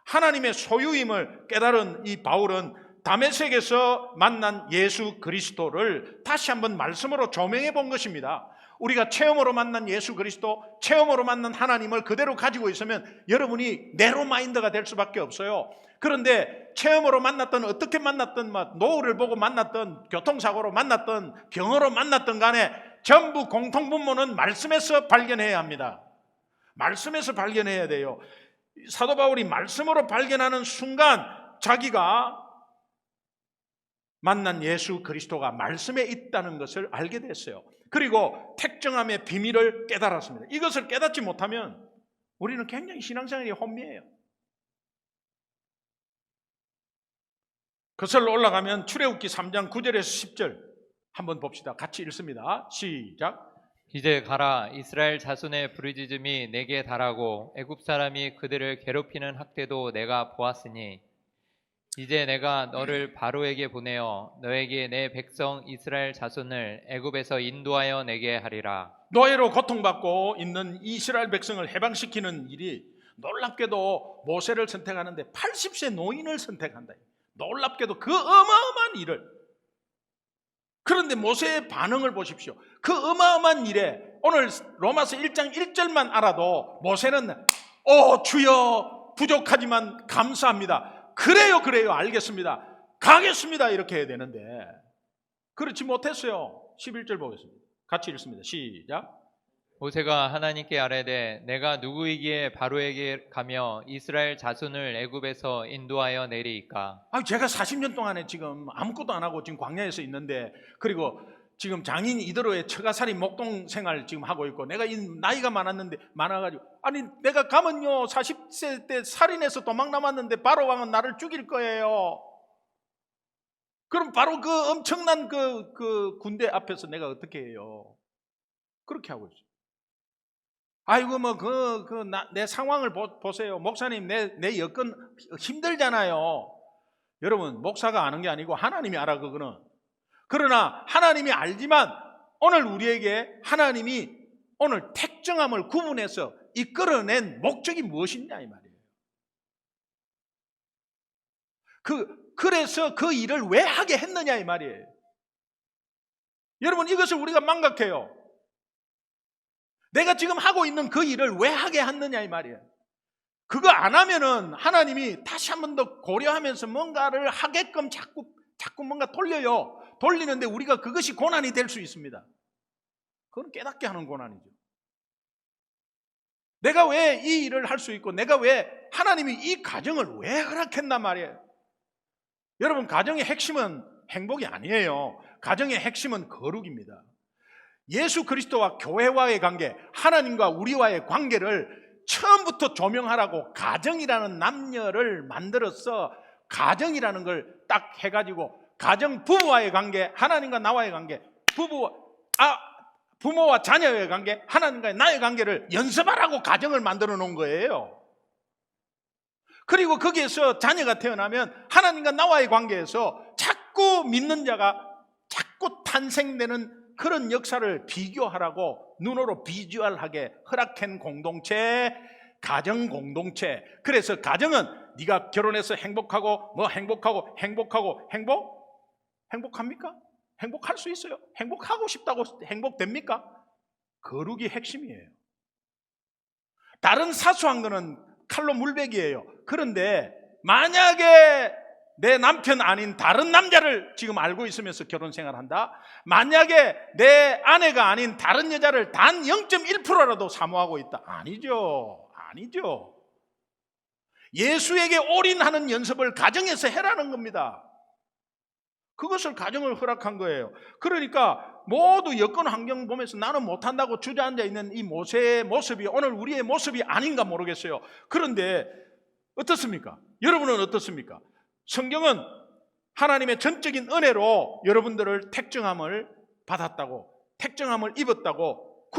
하나님의 소유임을 깨달은 이 바울은 다메섹에서 만난 예수 그리스도를 다시 한번 말씀으로 조명해 본 것입니다. 우리가 체험으로 만난 예수 그리스도, 체험으로 만난 하나님을 그대로 가지고 있으면 여러분이 내로 마인드가 될 수밖에 없어요. 그런데 체험으로 만났던, 어떻게 만났던, 노후를 보고 만났던, 교통사고로 만났던, 병으로 만났던 간에 전부 공통분모는 말씀에서 발견해야 합니다. 말씀에서 발견해야 돼요. 사도 바울이 말씀으로 발견하는 순간 자기가 만난 예수 그리스도가 말씀에 있다는 것을 알게 됐어요. 그리고 택정함의 비밀을 깨달았습니다. 이것을 깨닫지 못하면 우리는 굉장히 신앙생활이 혼미해요. 거슬러 올라가면 출애굽기 3장 9절에서 10절 한번 봅시다. 같이 읽습니다. 시작. 이제 가라. 이스라엘 자손의 부르짖음이 내게 달하고 애굽 사람이 그들을 괴롭히는 학대도 내가 보았으니 이제 내가 너를 바로에게 보내어 너에게 내 백성 이스라엘 자손을 애굽에서 인도하여 내게 하리라. 노예로 고통받고 있는 이스라엘 백성을 해방시키는 일이 놀랍게도 모세를 선택하는데 80세 노인을 선택한다. 놀랍게도 그 어마어마한 일을. 그런데 모세의 반응을 보십시오. 그 어마어마한 일에 오늘 로마서 1장 1절만 알아도 모세는 주여 부족하지만 감사합니다. 그래요 알겠습니다. 가겠습니다 이렇게 해야 되는데 그렇지 못했어요. 11절 보겠습니다. 같이 읽습니다. 시작. 모세가 하나님께 아뢰되 내가 누구이기에 바로에게 가며 이스라엘 자손을 애굽에서 인도하여 내리이까. 제가 40년 동안에 지금 아무것도 안 하고 지금 광야에서 있는데, 그리고 지금 장인 이더로의 처가살이 목동 생활 지금 하고 있고, 내가 이 나이가 많아가지고 내가 가면요 40세 때 살인해서 도망 남았는데 바로 왕은 나를 죽일 거예요. 그럼 바로 그 엄청난 그 군대 앞에서 내가 어떻게 해요? 그렇게 하고 있어요. 아이고 내 상황을 보세요. 목사님 내 여건 힘들잖아요. 여러분 목사가 아는 게 아니고 하나님이 알아 그거는. 그러나 하나님이 알지만 오늘 우리에게 하나님이 오늘 택정함을 구분해서 이끌어낸 목적이 무엇이냐 이 말이에요. 그래서 그 일을 왜 하게 했느냐 이 말이에요. 여러분 이것을 우리가 망각해요. 내가 지금 하고 있는 그 일을 왜 하게 했느냐 이 말이에요. 그거 안 하면은 하나님이 다시 한 번 더 고려하면서 뭔가를 하게끔 자꾸 뭔가 돌려요. 돌리는데 우리가 그것이 고난이 될 수 있습니다. 그건 깨닫게 하는 고난이죠. 내가 왜 이 일을 할 수 있고, 내가 왜 하나님이 이 가정을 왜 허락했단 말이에요. 여러분, 가정의 핵심은 행복이 아니에요. 가정의 핵심은 거룩입니다. 예수 그리스도와 교회와의 관계, 하나님과 우리와의 관계를 처음부터 조명하라고 가정이라는 남녀를 만들어서 가정이라는 걸 딱 해가지고 가정 부부와의 관계, 하나님과 나와의 관계, 부모와 자녀의 관계, 하나님과 나의 관계를 연습하라고 가정을 만들어 놓은 거예요. 그리고 거기에서 자녀가 태어나면 하나님과 나와의 관계에서 자꾸 믿는 자가 자꾸 탄생되는 그런 역사를 비교하라고 눈으로 비주얼하게 허락한 공동체, 가정 공동체. 그래서 가정은 네가 결혼해서 행복하고 행복합니까? 행복할 수 있어요. 행복하고 싶다고 행복됩니까? 거룩이 핵심이에요. 다른 사소한 거는 칼로 물베기예요. 그런데 만약에 내 남편 아닌 다른 남자를 지금 알고 있으면서 결혼 생활한다? 만약에 내 아내가 아닌 다른 여자를 단 0.1%라도 사모하고 있다? 아니죠. 예수에게 올인하는 연습을 가정에서 해라는 겁니다. 그것을 가정을 허락한 거예요. 그러니까 모두 여건 환경 보면서 나는 못한다고 주저앉아 있는 이 모세의 모습이 오늘 우리의 모습이 아닌가 모르겠어요. 그런데 어떻습니까? 여러분은 어떻습니까? 성경은 하나님의 전적인 은혜로 여러분들을 택정함을 받았다고, 택정함을 입었다고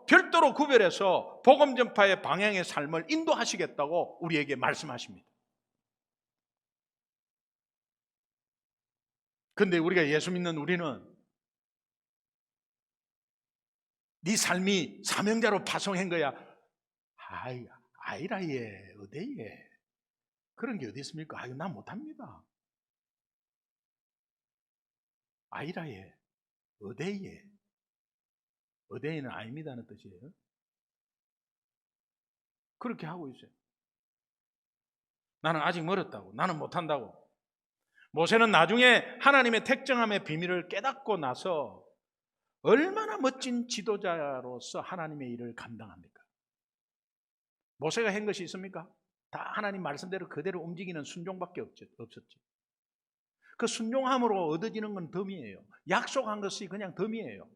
별도로 구별해서 복음 전파의 방향의 삶을 인도하시겠다고 우리에게 말씀하십니다. 근데 우리가 예수 믿는 우리는 네 삶이 사명자로 파송한 거야. 아이라예, 어데예. 그런 게 어디 있습니까? 나 못합니다. 아이라예, 어데예. 어데이는 아닙니다는 뜻이에요. 그렇게 하고 있어요. 나는 아직 멀었다고, 나는 못한다고. 모세는 나중에 하나님의 택정함의 비밀을 깨닫고 나서 얼마나 멋진 지도자로서 하나님의 일을 감당합니까? 모세가 한 것이 있습니까? 다 하나님 말씀대로 그대로 움직이는 순종밖에 없었죠. 그 순종함으로 얻어지는 건 덤이에요. 약속한 것이 그냥 덤이에요.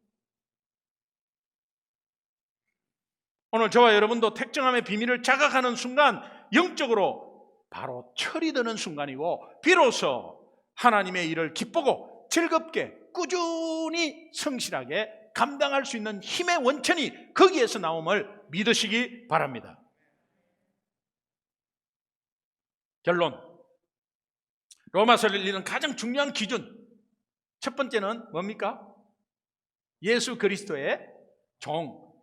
오늘 저와 여러분도 택정함의 비밀을 자각하는 순간 영적으로 바로 철이 드는 순간이고, 비로소 하나님의 일을 기쁘고 즐겁게 꾸준히 성실하게 감당할 수 있는 힘의 원천이 거기에서 나옴을 믿으시기 바랍니다. 결론, 로마서를 읽는 가장 중요한 기준, 첫 번째는 뭡니까? 예수 그리스도의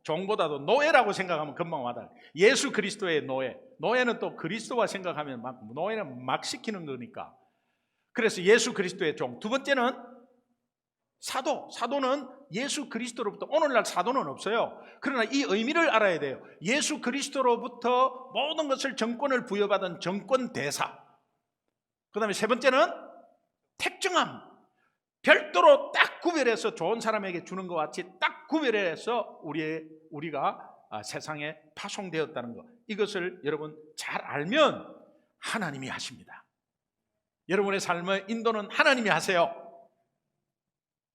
종보다도 노예라고 생각하면 금방 와닿아요. 예수 그리스도의 노예는 또 그리스도와 생각하면 노예는 막 시키는 거니까. 그래서 예수 그리스도의 종. 두 번째는 사도는 예수 그리스도로부터, 오늘날 사도는 없어요. 그러나 이 의미를 알아야 돼요. 예수 그리스도로부터 모든 것을 정권을 부여받은 정권 대사. 그 다음에 세 번째는 택정함. 별도로 딱 구별해서 좋은 사람에게 주는 것 같이 딱 구별해서 우리가 세상에 파송되었다는 것. 이것을 여러분 잘 알면 하나님이 하십니다. 여러분의 삶의 인도는 하나님이 하세요.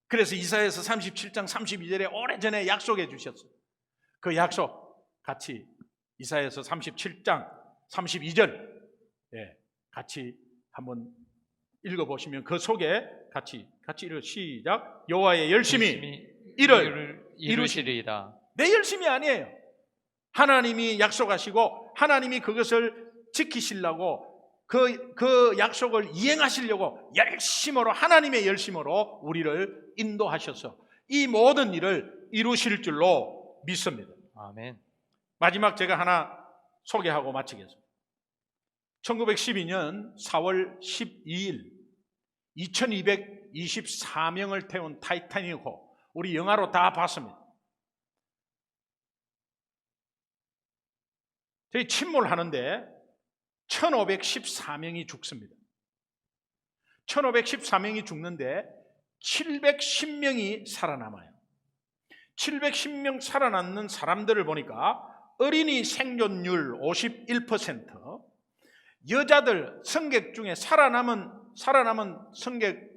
그래서 이사야서 37장 32절에 오래전에 약속해 주셨어요. 그 약속 같이 이사야서 37장 32절 같이 한번 읽어보시면 그 속에 같이 읽어 시작. 여호와의 열심히 이를 이루시리이다. 내 열심이 아니에요. 하나님이 약속하시고 하나님이 그것을 지키시려고 그 약속을 이행하시려고 열심으로, 하나님의 열심으로 우리를 인도하셔서 이 모든 일을 이루실 줄로 믿습니다. 아멘. 마지막 제가 하나 소개하고 마치겠습니다. 1912년 4월 12일 2224명을 태운 타이타닉호, 우리 영화로 다 봤습니다. 저희 침몰하는데 1514명이 죽습니다. 1514명이 죽는데 710명이 살아남아요. 710명 살아남는 사람들을 보니까 어린이 생존율 51%, 여자들 승객 중에 살아남은 승객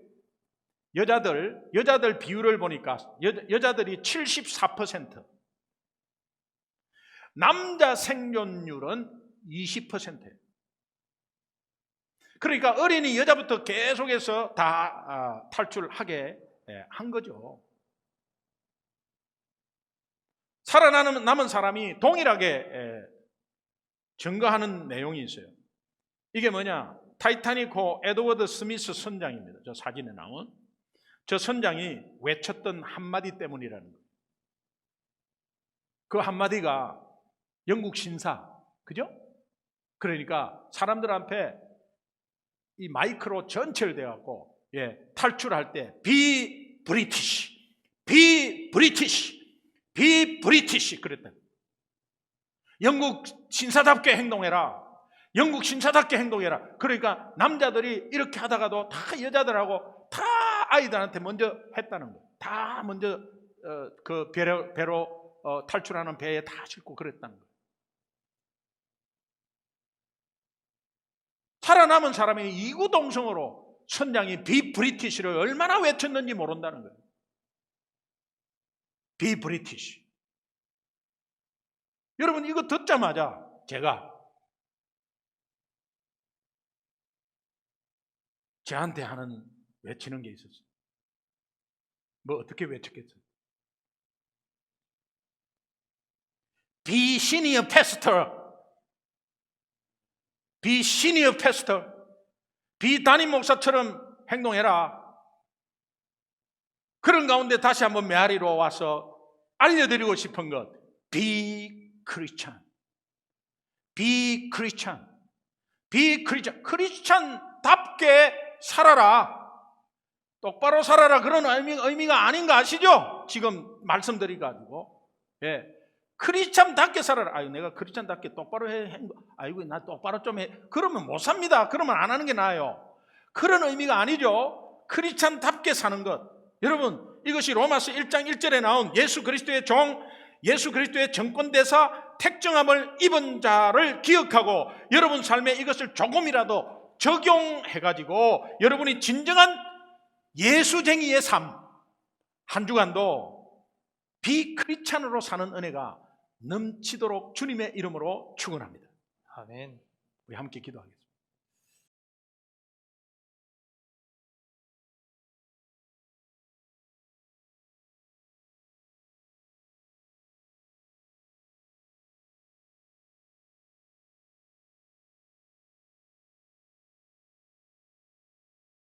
여자들 비율을 보니까 여자들이 74%, 남자 생존율은 20%예요. 그러니까 어린이 여자부터 계속해서 다 탈출하게 한 거죠. 살아남은 사람이 동일하게 증거하는 내용이 있어요. 이게 뭐냐? 타이타닉호 에드워드 스미스 선장입니다. 저 사진에 나온 저 선장이 외쳤던 한마디 때문이라는 거예요. 그 한마디가 영국 신사, 그죠? 그러니까 사람들 앞에 이 마이크로 전철돼갖고 탈출할 때 Be British, Be British, Be British 그랬다. 영국 신사답게 행동해라. 영국 신사답게 행동해라. 그러니까 남자들이 이렇게 하다가도 다 여자들하고 다 아이들한테 먼저 했다는 거예요. 다 먼저 그 배로 탈출하는 배에 다 싣고 그랬다는 거예요. 살아남은 사람이 이구동성으로 선장이 비 브리티시를 얼마나 외쳤는지 모른다는 거예요. 비 브리티시. 여러분 이거 듣자마자 제가 저한테 하는 외치는 게 있었어요. 뭐 어떻게 외쳤겠어요? Be senior pastor. Be senior pastor. Be 담임 목사처럼 행동해라. 그런 가운데 다시 한번 메아리로 와서 알려드리고 싶은 것. Be Christian. Be Christian. Be Christian. 크리스찬답게 살아라. 똑바로 살아라. 그런 의미가 아닌 거 아시죠? 지금 말씀드려가지고. 크리스찬답게 살아라. 아유, 내가 크리스찬답게 똑바로 해. 아이고, 나 똑바로 좀 해. 그러면 못 삽니다. 그러면 안 하는 게 나아요. 그런 의미가 아니죠. 크리스찬답게 사는 것. 여러분, 이것이 로마서 1장 1절에 나온 예수 그리스도의 종, 예수 그리스도의 정권대사 택정함을 입은 자를 기억하고 여러분 삶에 이것을 조금이라도 적용해가지고 여러분이 진정한 예수쟁이의 삶, 한 주간도 비크리스찬으로 사는 은혜가 넘치도록 주님의 이름으로 축원합니다. 아멘. 우리 함께 기도하겠습니다.